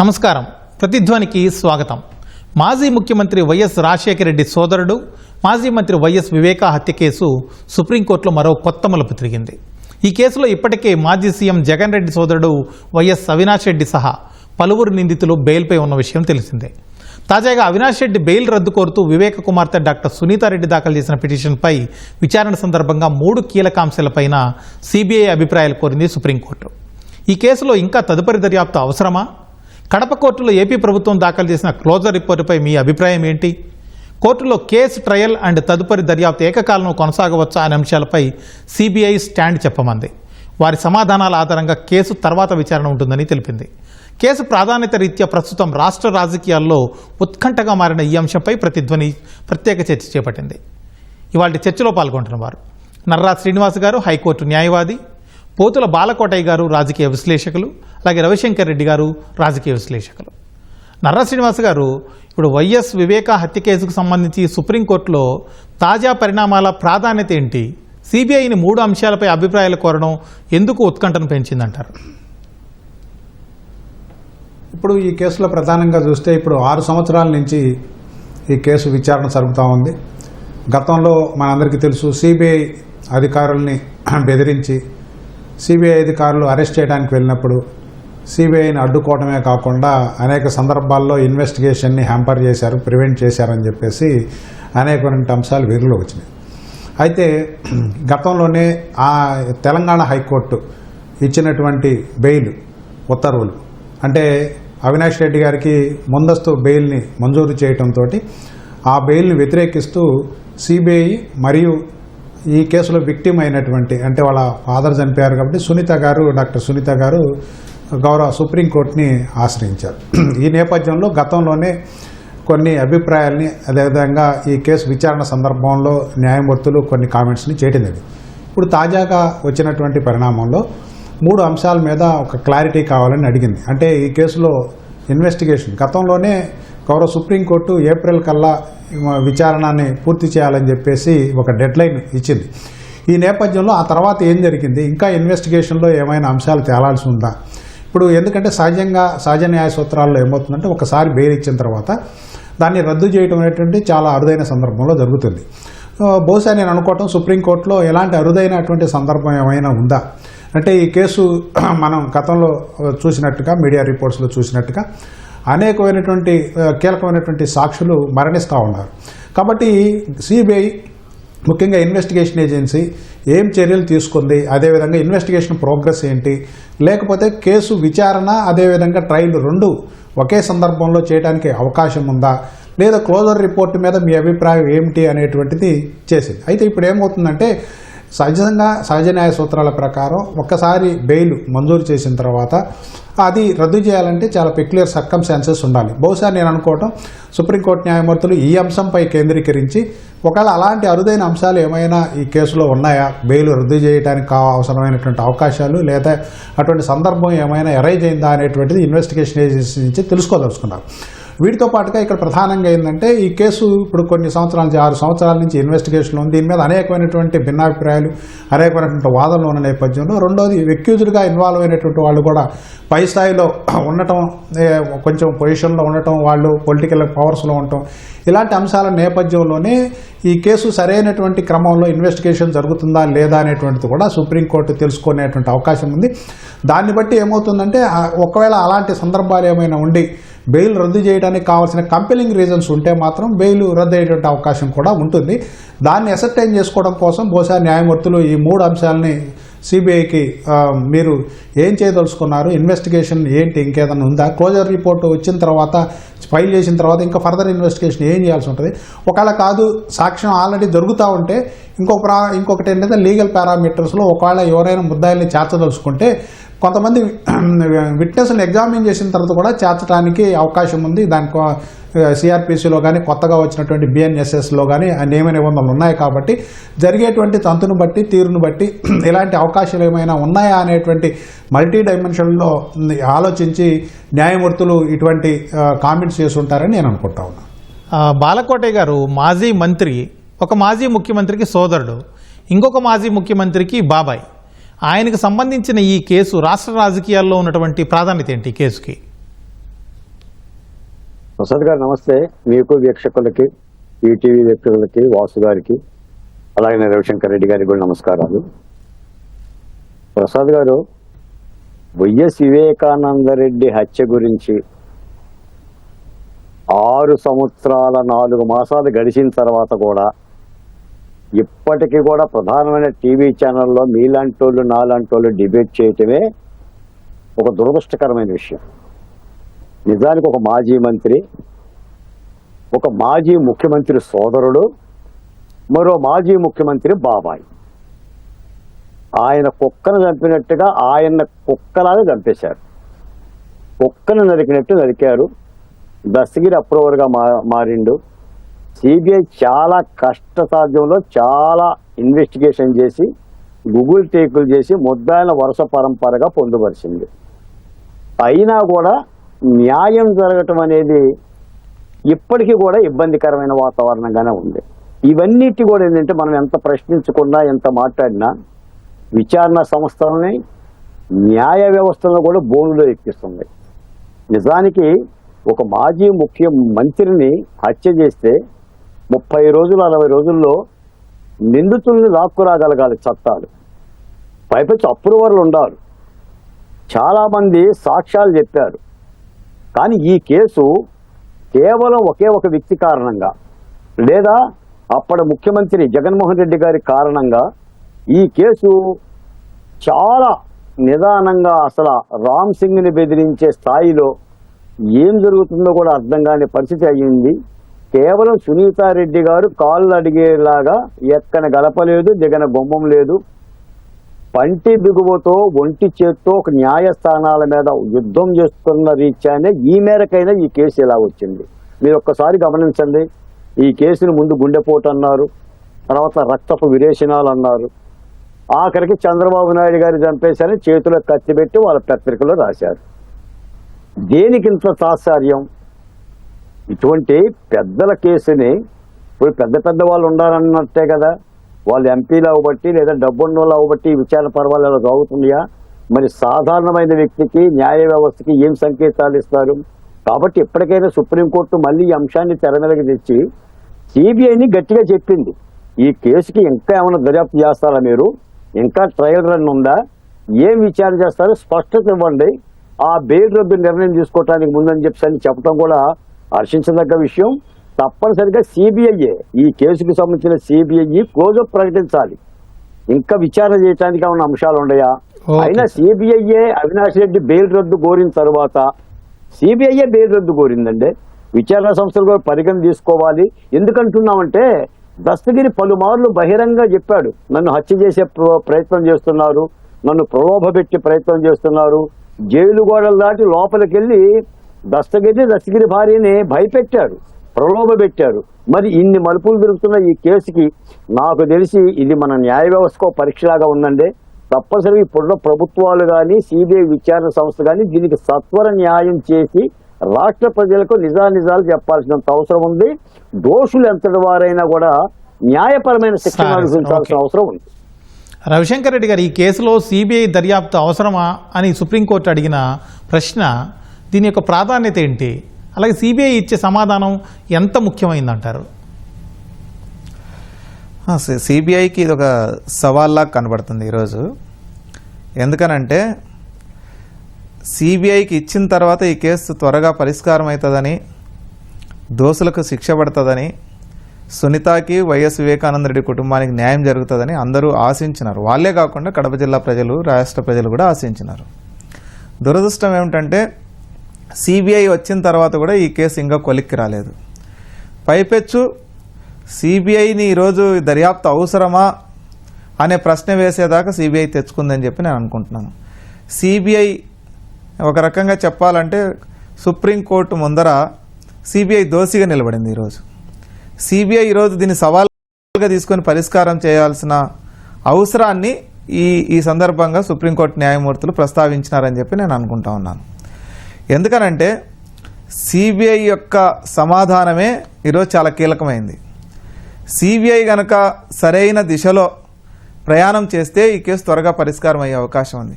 నమస్కారం. ప్రతిధ్వనికి స్వాగతం. మాజీ ముఖ్యమంత్రి వైఎస్ రాజశేఖర రెడ్డి సోదరుడు మాజీ మంత్రి వైఎస్ వివేకా హత్య కేసు సుప్రీంకోర్టులో మరో కొత్త మలుపు తిరిగింది. ఈ కేసులో ఇప్పటికే మాజీ సీఎం జగన్ రెడ్డి సోదరుడు వైఎస్ అవినాష్ రెడ్డి సహా పలువురు నిందితులు బెయిల్పై ఉన్న విషయం తెలిసిందే. తాజాగా అవినాష్ రెడ్డి బెయిల్ రద్దు కోరుతూ వివేక కుమార్తె డాక్టర్ సునీతారెడ్డి దాఖలు చేసిన పిటిషన్పై విచారణ సందర్భంగా 3 కీలక అంశాలపైన సిబిఐ అభిప్రాయాలు కోరింది సుప్రీంకోర్టు. ఈ కేసులో ఇంకా తదుపరి దర్యాప్తు అవసరమా? కడప కోర్టులో ఏపీ ప్రభుత్వం దాఖలు చేసిన క్లోజర్ రిపోర్టుపై మీ అభిప్రాయం ఏంటి? కోర్టులో కేసు ట్రయల్ అండ్ తదుపరి దర్యాప్తు ఏకకాలంలో కొనసాగవచ్చా అనే అంశాలపై సిబిఐ స్టాండ్ చెప్పమంది. వారి సమాధానాల ఆధారంగా కేసు తర్వాత విచారణ ఉంటుందని తెలిపింది. కేసు ప్రాధాన్యత రీత్యా ప్రస్తుతం రాష్ట్ర రాజకీయాల్లో ఉత్కంఠగా మారిన ఈ అంశంపై ప్రతిధ్వని ప్రత్యేక చర్చ చేపట్టింది. ఇవాళ చర్చలో పాల్గొంటున్న వారు నర్రా శ్రీనివాస్ గారు, హైకోర్టు న్యాయవాది, పోతుల బాలకోటయ్య గారు, రాజకీయ విశ్లేషకులు, అలాగే రవిశంకర్ రెడ్డి గారు, రాజకీయ విశ్లేషకులు. నర్రా శ్రీనివాస్ గారు, ఇప్పుడు వైఎస్ వివేకా హత్య కేసుకు సంబంధించి సుప్రీంకోర్టులో తాజా పరిణామాల ప్రాధాన్యత ఏంటి? సిబిఐని 3 అంశాలపై అభిప్రాయాలు కోరడం ఎందుకు ఉత్కంఠను పెంచిందంటారు? ఇప్పుడు ఈ కేసులో ప్రధానంగా చూస్తే ఇప్పుడు 6 సంవత్సరాల నుంచి ఈ కేసు విచారణ జరుగుతూ ఉంది. గతంలో మనందరికీ తెలుసు, సిబిఐ అధికారుల్ని బెదిరించి సిబిఐ అధికారులు అరెస్ట్ చేయడానికి వెళ్ళినప్పుడు సిబిఐని అడ్డుకోవడమే కాకుండా అనేక సందర్భాల్లో ఇన్వెస్టిగేషన్ని హ్యాంపర్ చేశారు, ప్రివెంట్ చేశారని చెప్పేసి అనేకమైన అంశాలు వెలుగులో వచ్చినాయి. అయితే గతంలోనే ఆ తెలంగాణ హైకోర్టు ఇచ్చినటువంటి బెయిల్ ఉత్తర్వులు, అంటే అవినాష్ రెడ్డి గారికి ముందస్తు బెయిల్ని మంజూరు చేయడంతో ఆ బెయిల్ని వ్యతిరేకిస్తూ సిబిఐ మరియు ఈ కేసులో విక్టిమ్ అయినటువంటి, అంటే వాళ్ళ ఫాదర్ చనిపోయారు కాబట్టి డాక్టర్ సునీత గారు గౌరవ సుప్రీంకోర్టుని ఆశ్రయించారు. ఈ నేపథ్యంలో గతంలోనే కొన్ని అభిప్రాయాల్ని, అదేవిధంగా ఈ కేసు విచారణ సందర్భంలో న్యాయమూర్తులు కొన్ని కామెంట్స్ని చేయడం జరిగింది. ఇప్పుడు తాజాగా వచ్చినటువంటి పరిణామంలో 3 అంశాల మీద ఒక క్లారిటీ కావాలని అడిగింది. అంటే ఈ కేసులో ఇన్వెస్టిగేషన్ గతంలోనే గౌరవ సుప్రీంకోర్టు ఏప్రిల్ కల్లా విచారణని పూర్తి చేయాలని చెప్పేసి ఒక డెడ్లైన్ ఇచ్చింది. ఈ నేపథ్యంలో ఆ తర్వాత ఏం జరిగింది, ఇంకా ఇన్వెస్టిగేషన్లో ఏమైనా అంశాలు తేలాల్సి ఉందా? ఇప్పుడు ఎందుకంటే సహజ న్యాయ సూత్రాల్లో ఏమవుతుందంటే, ఒకసారి బెయిల్ ఇచ్చిన తర్వాత దాన్ని రద్దు చేయడం అనేటువంటి చాలా అరుదైన సందర్భంలో జరుగుతుంది. బహుశా నేను అనుకోవటం సుప్రీంకోర్టులో ఎలాంటి అరుదైనటువంటి సందర్భం ఏమైనా ఉందా అంటే, ఈ కేసు మనం గతంలో చూసినట్టుగా, మీడియా రిపోర్ట్స్లో చూసినట్టుగా అనేకమైనటువంటి కీలకమైనటువంటి సాక్షులు మరణిస్తూ ఉన్నారు. కాబట్టి సిబిఐ ముఖ్యంగా ఇన్వెస్టిగేషన్ ఏజెన్సీ ఏం చర్యలు తీసుకుంది, అదేవిధంగా ఇన్వెస్టిగేషన్ ప్రోగ్రెస్ ఏంటి, లేకపోతే కేసు విచారణ అదేవిధంగా ట్రయల్ 2 ఒకే సందర్భంలో చేయడానికి అవకాశం ఉందా, లేదా క్లోజర్ రిపోర్ట్ మీద మీ అభిప్రాయం ఏమిటి అనేటువంటిది చేసింది. అయితే ఇప్పుడు ఏమవుతుందంటే, సహజ న్యాయ సూత్రాల ప్రకారం ఒక్కసారి బెయిల్ మంజూరు చేసిన తర్వాత అది రద్దు చేయాలంటే చాలా పెక్యులర్ సర్కమ్స్టాన్సెస్ ఉండాలి. బహుశా నేను అనుకోవటం సుప్రీంకోర్టు న్యాయమూర్తులు ఈ అంశంపై కేంద్రీకరించి ఒకవేళ అలాంటి అరుదైన అంశాలు ఏమైనా ఈ కేసులో ఉన్నాయా, బెయిల్ రద్దు చేయడానికి అవసరమైనటువంటి అవకాశాలు లేదా అటువంటి సందర్భం ఏమైనా ఎరైజ్ అయిందా అనేటువంటిది ఇన్వెస్టిగేషన్ ఏజెన్సీ నుంచి తెలుసుకోదలుచుకున్నారు. వీటితో పాటుగా ఇక్కడ ప్రధానంగా ఏంటంటే, ఈ కేసు ఇప్పుడు కొన్ని సంవత్సరాల నుంచి 6 సంవత్సరాల నుంచి ఇన్వెస్టిగేషన్ ఉంది. దీని మీద అనేకమైనటువంటి భిన్నాభిప్రాయాలు, అనేకమైనటువంటి వాదనలు ఉన్న నేపథ్యంలో, రెండోది ఎక్యూజ్డ్గా ఇన్వాల్వ్ అయినటువంటి వాళ్ళు కూడా పై స్థాయిలో ఉండటం, కొంచెం పొజిషన్లో ఉండటం, వాళ్ళు పొలిటికల్ పవర్స్లో ఉండటం, ఇలాంటి అంశాల నేపథ్యంలోనే ఈ కేసు సరైనటువంటి క్రమంలో ఇన్వెస్టిగేషన్ జరుగుతుందా లేదా అనేటువంటిది కూడా సుప్రీంకోర్టు తెలుసుకునేటువంటి అవకాశం ఉంది. దాన్ని బట్టి ఏమవుతుందంటే, ఒకవేళ అలాంటి సందర్భాలు ఏమైనా ఉండి బెయిల్ రద్దు చేయడానికి కావాల్సిన కంపెలింగ్ రీజన్స్ ఉంటే మాత్రం బెయిల్ రద్దు అయ్యేటువంటి అవకాశం కూడా ఉంటుంది. దాన్ని అసర్టైన్ చేసుకోవడం కోసం బహుశా న్యాయమూర్తులు ఈ 3 అంశాలని సిబిఐకి మీరు ఏం చేయదలుచుకున్నారు, ఇన్వెస్టిగేషన్ ఏంటి, ఇంకేదైనా ఉందా, క్లోజర్ రిపోర్ట్ వచ్చిన తర్వాత ఫైల్ చేసిన తర్వాత ఇంకా ఫర్దర్ ఇన్వెస్టిగేషన్ ఏం చేయాల్సి ఉంటుంది, ఒకవేళ కాదు సాక్ష్యం ఆల్రెడీ జరుగుతూ ఉంటే ఇంకొకటి ఏంటంటే లీగల్ పారామీటర్స్లో ఒకవేళ ఎవరైనా ముద్దాయిల్ని చేర్చదలుచుకుంటే కొంతమంది విట్నెస్ని ఎగ్జామిన్ చేసిన తర్వాత కూడా చేర్చడానికి అవకాశం ఉంది. దానికి సిఆర్పిసిలో కానీ కొత్తగా వచ్చినటువంటి బిఎన్ఎస్ఎస్లో కానీ నియమ నిబంధనలు ఉన్నాయి. కాబట్టి జరిగేటువంటి తంతును బట్టి, తీరును బట్టి ఇలాంటి అవకాశాలు ఏమైనా ఉన్నాయా అనేటువంటి మల్టీ డైమెన్షన్లో ఆలోచించి న్యాయమూర్తులు ఇటువంటి కామెంట్స్ చేసి ఉంటారని నేను అనుకుంటా ఉన్నాను. బాలకోటయ్య గారు మాజీ మంత్రి, ఒక మాజీ ముఖ్యమంత్రికి సోదరుడు, ఇంకొక మాజీ ముఖ్యమంత్రికి బాబాయ్. ఆయనకు సంబంధించిన ఈ కేసు రాష్ట్ర రాజకీయాల్లో ఉన్నటువంటి ప్రాధాన్యత ఏంటి? కేసుకి ప్రసాద్ గారు నమస్తే. మీకు వీక్షకులకి, ఈటీవీ వ్యక్తులకి, వాసు గారికి, అలాగే రవిశంకర్ రెడ్డి గారికి కూడా నమస్కారాలు. ప్రసాద్ గారు, వైఎస్ వివేకానందరెడ్డి హత్య గురించి 6 సంవత్సరాల 4 మాసాలు గడిచిన తర్వాత కూడా ఇప్పటికీ కూడా ప్రధానమైన టీవీ ఛానల్లో మీలాంటోళ్ళు నాలాంటోళ్ళు డిబేట్ చేయటమే ఒక దురదృష్టకరమైన విషయం. నిజానికి ఒక మాజీ మంత్రి, ఒక మాజీ ముఖ్యమంత్రి సోదరుడు, మరో మాజీ ముఖ్యమంత్రి బాబాయ్ ఆయన కుక్కను చంపినట్టుగా ఆయన కుక్కలాగా చంపేశారు. కుక్కను నరికినట్టు నరికారు. దస్తగిరి అప్రూవర్గా మారిండు. సిబిఐ చాలా కష్టసాధ్యంలో చాలా ఇన్వెస్టిగేషన్ చేసి గూగుల్ టేకులు చేసి ముద్దాయిల వరుస పరంపరగా పొందుపరిచింది. అయినా కూడా న్యాయం జరగటం అనేది ఇప్పటికీ కూడా ఇబ్బందికరమైన వాతావరణంగానే ఉంది. ఇవన్నిటి కూడా ఏంటంటే మనం ఎంత ప్రశ్నించకుండా ఎంత మాట్లాడినా విచారణ సంస్థలని న్యాయ వ్యవస్థలను కూడా బోనులో ఎక్కిస్తుంది. నిజానికి ఒక మాజీ ముఖ్యమంత్రిని హత్య చేస్తే 30 రోజులు 60 రోజుల్లో నిందితుల్ని లాక్కురాగలగాలి చట్టాలు. పైపచ్చి అప్రూవర్లు ఉండాలి. చాలామంది సాక్ష్యాలు చెప్పారు. కానీ ఈ కేసు కేవలం ఒకే ఒక వ్యక్తి కారణంగా లేదా అప్పటి ముఖ్యమంత్రి జగన్మోహన్ రెడ్డి గారి కారణంగా ఈ కేసు చాలా నిదానంగా అసలు రామ్ సింగ్ని బెదిరించే స్థాయిలో ఏం జరుగుతుందో కూడా అర్థం కాని పరిస్థితి అయ్యింది. కేవలం సునీతారెడ్డి గారు కాళ్ళు అడిగేలాగా ఎక్కన గలపలేదు, దిగన బొమ్మం లేదు. పంటి బిగువతో ఒంటి చేత్తో ఒక న్యాయస్థానాల మీద యుద్ధం చేస్తున్న రీత్యానే ఈ మేరకైనా ఈ కేసు ఇలా వచ్చింది. మీరు ఒక్కసారి గమనించండి. ఈ కేసును ముందు గుండెపోటు అన్నారు, తర్వాత రక్తపు విరేచనాలు అన్నారు, ఆఖరికి చంద్రబాబు నాయుడు గారు చంపేశారని చేతిలో కత్తి పెట్టి వాళ్ళ పత్రికలో రాశారు. దేనికింత తాత్సార్యం? ఇటువంటి పెద్దల కేసుని ఇప్పుడు పెద్ద వాళ్ళు ఉండాలన్నట్టే కదా, వాళ్ళు ఎంపీలు అవ్వబట్టి లేదా డబ్బున్నోళ్ళు అవ్వబట్టి ఈ విచారణ పర్వాలు అలా సాగుతున్నాయా? మరి సాధారణమైన వ్యక్తికి న్యాయ వ్యవస్థకి ఏం సంకేతాలు ఇస్తారు? కాబట్టి ఎప్పటికైనా సుప్రీంకోర్టు మళ్ళీ ఈ అంశాన్ని తెర మీదకి తెచ్చి సిబిఐని గట్టిగా చెప్పింది, ఈ కేసుకి ఇంకా ఏమైనా దర్యాప్తు చేస్తారా, మీరు ఇంకా ట్రయల్ రన్ ఉందా, ఏం విచారణ చేస్తారో స్పష్టత ఇవ్వండి, ఆ బెయిల్ రద్దు నిర్ణయం తీసుకోవడానికి ముందని చెప్పడం కూడా హర్షించదగ్గ విషయం. తప్పనిసరిగా సిబిఐఏ ఈ కేసుకు సంబంధించిన సిబిఐ క్లోజప్ ప్రకటించాలి. ఇంకా విచారణ చేయడానికి ఏమైనా అంశాలు ఉన్నాయా? అయినా సిబిఐఏ అవినాష్ రెడ్డి బెయిల్ రద్దు కోరిన తర్వాత సిబిఐఏ బెయిల్ రద్దు కోరిందండి. విచారణ సంస్థలు కూడా పరిగణ తీసుకోవాలి. ఎందుకంటున్నామంటే దస్తగిరి పలుమార్లు బహిరంగ చెప్పాడు, నన్ను హత్య చేసే ప్రయత్నం చేస్తున్నారు, నన్ను ప్రలోభ పెట్టే ప్రయత్నం చేస్తున్నారు. జైలు గోడలు దాటి లోపలికి వెళ్ళి దస్తగిరి భార్యని భయపెట్టారు, ప్రలోభ పెట్టారు. మరి ఇన్ని మలుపులు దొరుకుతున్న ఈ కేసుకి నాకు తెలిసి ఇది మన న్యాయ వ్యవస్థకు పరీక్షలాగా ఉందండి. తప్పనిసరిగా ఇప్పుడున్న ప్రభుత్వాలు కానీ సిబిఐ విచారణ సంస్థ కానీ దీనికి సత్వర న్యాయం చేసి రాష్ట్ర ప్రజలకు నిజాలు చెప్పాల్సినంత అవసరం ఉంది. దోషులు ఎంతటి వారైనా కూడా న్యాయపరమైన శిక్షణ అనుభవించాల్సిన అవసరం ఉంది. రవిశంకర్ రెడ్డి గారు, ఈ కేసులో సిబిఐ దర్యాప్తు అవసరమా అని సుప్రీంకోర్టు అడిగిన ప్రశ్న, దీని యొక్క ప్రాధాన్యత ఏంటి? అలాగే సిబిఐ ఇచ్చే సమాధానం ఎంత ముఖ్యమైందంటారు? సిబిఐకి ఇది ఒక సవాల్లా కనబడుతుంది ఈరోజు. ఎందుకనంటే సిబిఐకి ఇచ్చిన తర్వాత ఈ కేసు త్వరగా పరిష్కారం అవుతుందని, దోషులకు శిక్ష పడుతుందని, సునీతకి వైఎస్ వివేకానందరెడ్డి కుటుంబానికి న్యాయం జరుగుతుందని అందరూ ఆశించినారు. వాళ్ళే కాకుండా కడప జిల్లా ప్రజలు, రాష్ట్ర ప్రజలు కూడా ఆశించినారు. దురదృష్టం ఏమిటంటే సిబిఐ వచ్చిన తర్వాత కూడా ఈ కేసు ఇంకా కొలిక్కి రాలేదు. పైపెచ్చు సిబిఐని ఈరోజు దర్యాప్తు అవసరమా అనే ప్రశ్న వేసేదాకా సిబిఐ తెచ్చుకుందని చెప్పి నేను అనుకుంటున్నాను. సిబిఐ ఒక రకంగా చెప్పాలంటే సుప్రీంకోర్టు ముందర సిబిఐ దోషిగా నిలబడింది. ఈరోజు సిబిఐ ఈరోజు దీన్ని సవాల్గా తీసుకొని పరిష్కారం చేయాల్సిన అవసరాన్ని ఈ సందర్భంగా సుప్రీంకోర్టు న్యాయమూర్తులు ప్రస్తావించినారని చెప్పి నేను అనుకుంటా ఉన్నాను. ఎందుకనంటే సిబిఐ యొక్క సమాధానమే ఈరోజు చాలా కీలకమైంది. సిబిఐ గనక సరైన దిశలో ప్రయాణం చేస్తే ఈ కేసు త్వరగా పరిష్కారం అయ్యే అవకాశం ఉంది.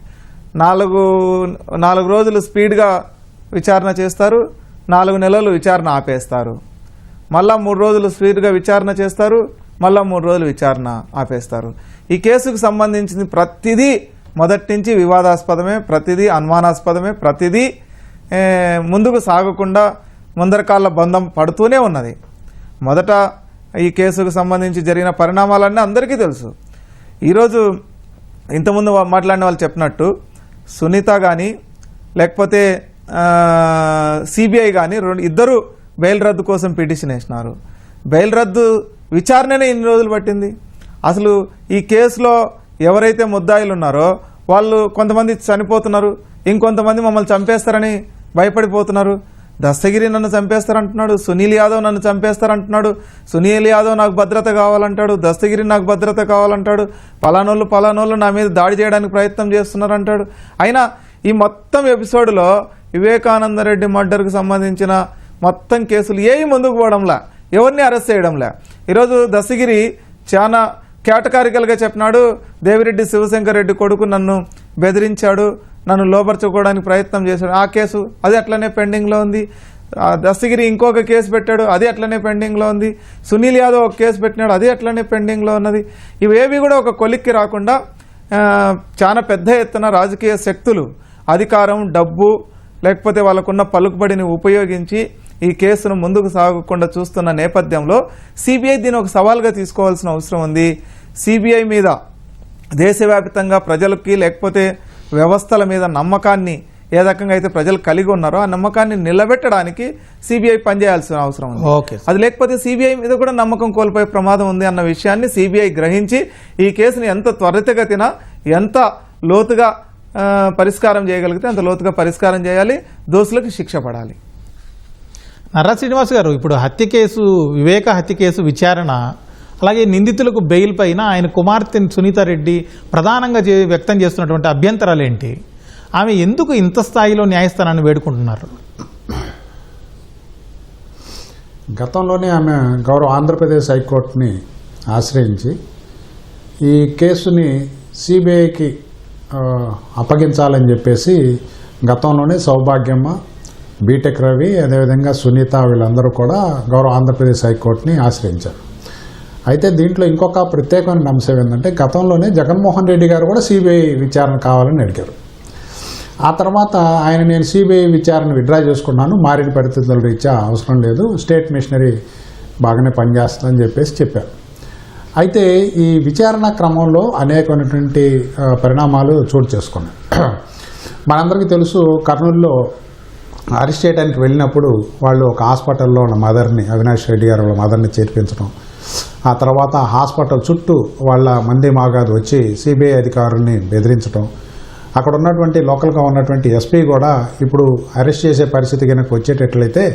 నాలుగు రోజులు స్పీడ్గా విచారణ చేస్తారు, 4 నెలలు విచారణ ఆపేస్తారు, మళ్ళా 3 రోజులు స్పీడ్గా విచారణ చేస్తారు, మళ్ళా 3 రోజులు విచారణ ఆపేస్తారు. ఈ కేసుకు సంబంధించిన ప్రతిదీ మొదటి నుంచి వివాదాస్పదమే, ప్రతిదీ అనుమానాస్పదమే, ప్రతిదీ ముందుకు సాగకుండా ముందరకాళ్ళ బంధం పడుతూనే ఉన్నది. మొదట ఈ కేసుకు సంబంధించి జరిగిన పరిణామాలన్నీ అందరికీ తెలుసు. ఈరోజు ఇంతకుముందు మాట్లాడిన వాళ్ళు చెప్పినట్టు సునీత కానీ లేకపోతే సిబిఐ కానీ ఇద్దరు బెయిల్ రద్దు కోసం పిటిషన్ వేసినారు. బెయిల్ రద్దు విచారణనే ఇన్ని రోజులు పట్టింది. అసలు ఈ కేసులో ఎవరైతే ముద్దాయిలు ఉన్నారో వాళ్ళు కొంతమంది చనిపోతున్నారు, ఇంకొంతమంది మమ్మల్ని చంపేస్తారని భయపడిపోతున్నారు. దస్తగిరి నన్ను చంపేస్తారంటున్నాడు, సునీల్ యాదవ్ నన్ను చంపేస్తారంటున్నాడు, సునీల్ యాదవ్ నాకు భద్రత కావాలంటాడు, దస్తగిరి నాకు భద్రత కావాలంటాడు, పలానోళ్ళు నా మీద దాడి చేయడానికి ప్రయత్నం చేస్తున్నారు అంటాడు. అయినా ఈ మొత్తం ఎపిసోడ్లో వివేకానంద రెడ్డి మర్డర్కు సంబంధించిన మొత్తం కేసులు ఏవి ముందుకు పోవడంలా, ఎవరిని అరెస్ట్ చేయడంలే. ఈరోజు దస్తగిరి చాలా కేటకారికల్గా చెప్పినాడు, దేవిరెడ్డి శివశంకర్ రెడ్డి కొడుకు నన్ను బెదిరించాడు, నన్ను లోపరచుకోవడానికి ప్రయత్నం చేశాడు. ఆ కేసు అది అట్లనే పెండింగ్లో ఉంది. దస్తగిరి ఇంకొక కేసు పెట్టాడు, అది అట్లనే పెండింగ్లో ఉంది. సునీల్ యాదవ్ ఒక కేసు పెట్టినాడు, అది అట్లనే పెండింగ్లో ఉన్నది. ఇవేవి కూడా ఒక కొలిక్కి రాకుండా చాలా పెద్ద ఎత్తున రాజకీయ శక్తులు అధికారం, డబ్బు లేకపోతే వాళ్ళకున్న పలుకుబడిని ఉపయోగించి ఈ కేసును ముందుకు సాగకుండా చూస్తున్న నేపథ్యంలో సిబిఐ దీన్ని ఒక సవాల్గా తీసుకోవాల్సిన అవసరం ఉంది. సిబిఐ మీద దేశవ్యాప్తంగా ప్రజలకి లేకపోతే వ్యవస్థల మీద నమ్మకాన్ని ఏ రకంగా అయితే ప్రజలు కలిగి ఉన్నారో ఆ నమ్మకాన్ని నిలబెట్టడానికి సిబిఐ పనిచేయాల్సిన అవసరం ఉంది. అది లేకపోతే సిబిఐ మీద కూడా నమ్మకం కోల్పోయే ప్రమాదం ఉంది అన్న విషయాన్ని సిబిఐ గ్రహించి ఈ కేసుని ఎంత త్వరితగతిన ఎంత లోతుగా పరిష్కారం చేయగలిగితే అంత లోతుగా పరిష్కారం చేయాలి, దోషులకు శిక్ష పడాలి. నర్రా శ్రీనివాస్ గారు, ఇప్పుడు వివేక హత్య కేసు విచారణ అలాగే నిందితులకు బెయిల్ పైన ఆయన కుమార్తె సునీతారెడ్డి ప్రధానంగా వ్యక్తం చేస్తున్నటువంటి అభ్యంతరాలు ఏంటి? ఆమె ఎందుకు ఇంత స్థాయిలో న్యాయస్థానాన్ని వేడుకుంటున్నారు? గతంలోనే ఆమె గౌరవ ఆంధ్రప్రదేశ్ హైకోర్టుని ఆశ్రయించి ఈ కేసుని సిబిఐకి అప్పగించాలని చెప్పేసి గతంలోనే సౌభాగ్యమ్మ, బీటెక్ రవి, అదేవిధంగా సునీత వీళ్ళందరూ కూడా గౌరవ ఆంధ్రప్రదేశ్ హైకోర్టుని ఆశ్రయించారు. అయితే దీంట్లో ఇంకొక ప్రత్యేకమైన అంశం ఏంటంటే గతంలోనే జగన్మోహన్ రెడ్డి గారు కూడా సిబిఐ విచారణ కావాలని అడిగారు. ఆ తర్వాత నేను సిబిఐ విచారణ విత్డ్రా చేసుకున్నాను, మారిన పరిస్థితుల రీత్యా అవసరం లేదు, స్టేట్ మిషనరీ బాగానే పనిచేస్తుందని చెప్పేసి చెప్పారు. అయితే ఈ విచారణ క్రమంలో అనేకమైనటువంటి పరిణామాలు చోటు చేసుకున్నాయి. మనందరికీ తెలుసు, కర్నూలులో అరెస్ట్ చేయడానికి వెళ్ళినప్పుడు వాళ్ళు ఒక హాస్పిటల్లో ఉన్న మదర్ని, అవినాష్ రెడ్డి గారు వాళ్ళ మదర్ని చేర్పించడం, ఆ తర్వాత హాస్పిటల్ చుట్టూ వాళ్ళ మంది మాగాదు వచ్చి సిబిఐ అధికారుల్ని బెదిరించడం, అక్కడ ఉన్నటువంటి లోకల్గా ఉన్నటువంటి ఎస్పీ కూడా ఇప్పుడు అరెస్ట్ చేసే పరిస్థితి కనుక వచ్చేటట్లయితే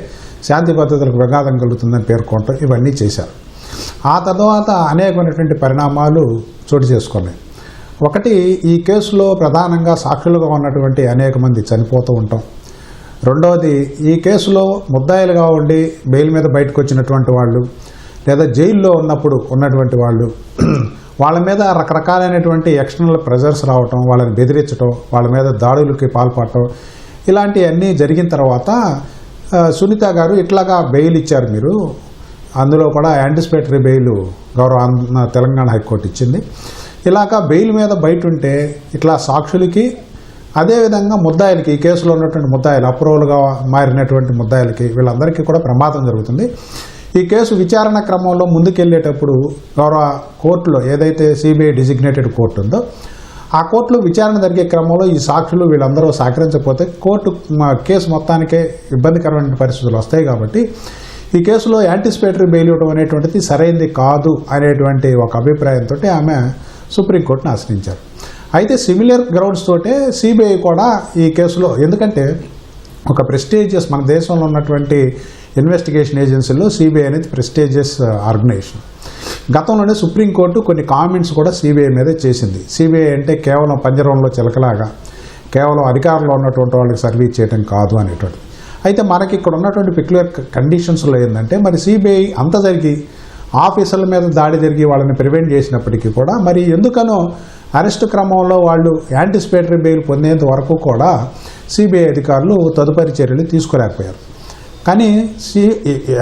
శాంతి భద్రతలకు విఘాతం కలుగుతుందని పేర్కొనడం, ఇవన్నీ చేశారు. ఆ తర్వాత అనేకమైనటువంటి పరిణామాలు చోటు చేసుకున్నాయి. ఒకటి, ఈ కేసులో ప్రధానంగా సాక్షులుగా ఉన్నటువంటి అనేక మంది చనిపోతూ ఉంటాం. రెండవది, ఈ కేసులో ముద్దాయిలుగా ఉండి బెయిల్ మీద బయటకు వచ్చినటువంటి వాళ్ళు లేదా జైల్లో ఉన్నప్పుడు ఉన్నటువంటి వాళ్ళు, వాళ్ళ మీద రకరకాలైనటువంటి ఎక్స్టర్నల్ ప్రెజర్స్ రావటం, వాళ్ళని బెదిరించడం, వాళ్ళ మీద దాడులకి పాల్పడటం, ఇలాంటివన్నీ జరిగిన తర్వాత సునీత గారు ఇట్లాగా బెయిల్ ఇచ్చారు మీరు, అందులో కూడా యాంటిసిపేటరీ బెయిల్ గౌరవ తెలంగాణ హైకోర్టు ఇచ్చింది. ఇలాగా బెయిల్ మీద బయట ఉంటే ఇట్లా సాక్షులకి అదేవిధంగా ముద్దాయిలకి, ఈ కేసులో ఉన్నటువంటి ముద్దాయిలు, అప్రూవల్గా మారినటువంటి ముద్దాయిలకి, వీళ్ళందరికీ కూడా ప్రమాదం జరుగుతుంది. ఈ కేసు విచారణ క్రమంలో ముందుకెళ్లేటప్పుడు గౌరవ కోర్టులో ఏదైతే సిబిఐ డిజిగ్నేటెడ్ కోర్టు ఉందో ఆ కోర్టులో విచారణ జరిగే క్రమంలో ఈ సాక్షులు వీళ్ళందరూ సహకరించకపోతే కోర్టు కేసు మొత్తానికే ఇబ్బందికరమైన పరిస్థితులు వస్తాయి. కాబట్టి ఈ కేసులో యాంటిసిపేటరీ బెయిల్ ఇవ్వడం అనేటువంటిది సరైనది కాదు అనేటువంటి ఒక అభిప్రాయంతో ఆమె సుప్రీంకోర్టును ఆశ్రయించారు. అయితే సిమిలర్ గ్రౌండ్స్ తోటే సిబిఐ కూడా ఈ కేసులో, ఎందుకంటే ఒక ప్రెస్టీజియస్, మన దేశంలో ఉన్నటువంటి ఇన్వెస్టిగేషన్ ఏజెన్సీల్లో సిబిఐ అనేది ప్రెస్టీజియస్ ఆర్గనైజేషన్. గతంలోనే సుప్రీంకోర్టు కొన్ని కామెంట్స్ కూడా సిబిఐ మీదే చేసింది. సిబిఐ అంటే కేవలం పంజరంలో చిలకలాగా కేవలం అధికారంలో ఉన్నటువంటి వాళ్ళకి సర్వీస్ చేయడం కాదు అనేటువంటి. అయితే మనకి ఇక్కడ ఉన్నటువంటి పెక్యులర్ కండిషన్స్లో ఏంటంటే, మరి సిబిఐ అంత జరిగి ఆఫీసర్ల మీద దాడి జరిగి వాళ్ళని ప్రివెంట్ చేసినప్పటికీ కూడా మరి ఎందుకనో అరెస్టు క్రమంలో వాళ్ళు యాంటిసిపేటరీ బెయిల్ పొందేంత వరకు కూడా సిబిఐ అధికారులు తదుపరి చర్యలు తీసుకోలేకపోయారు. కానీ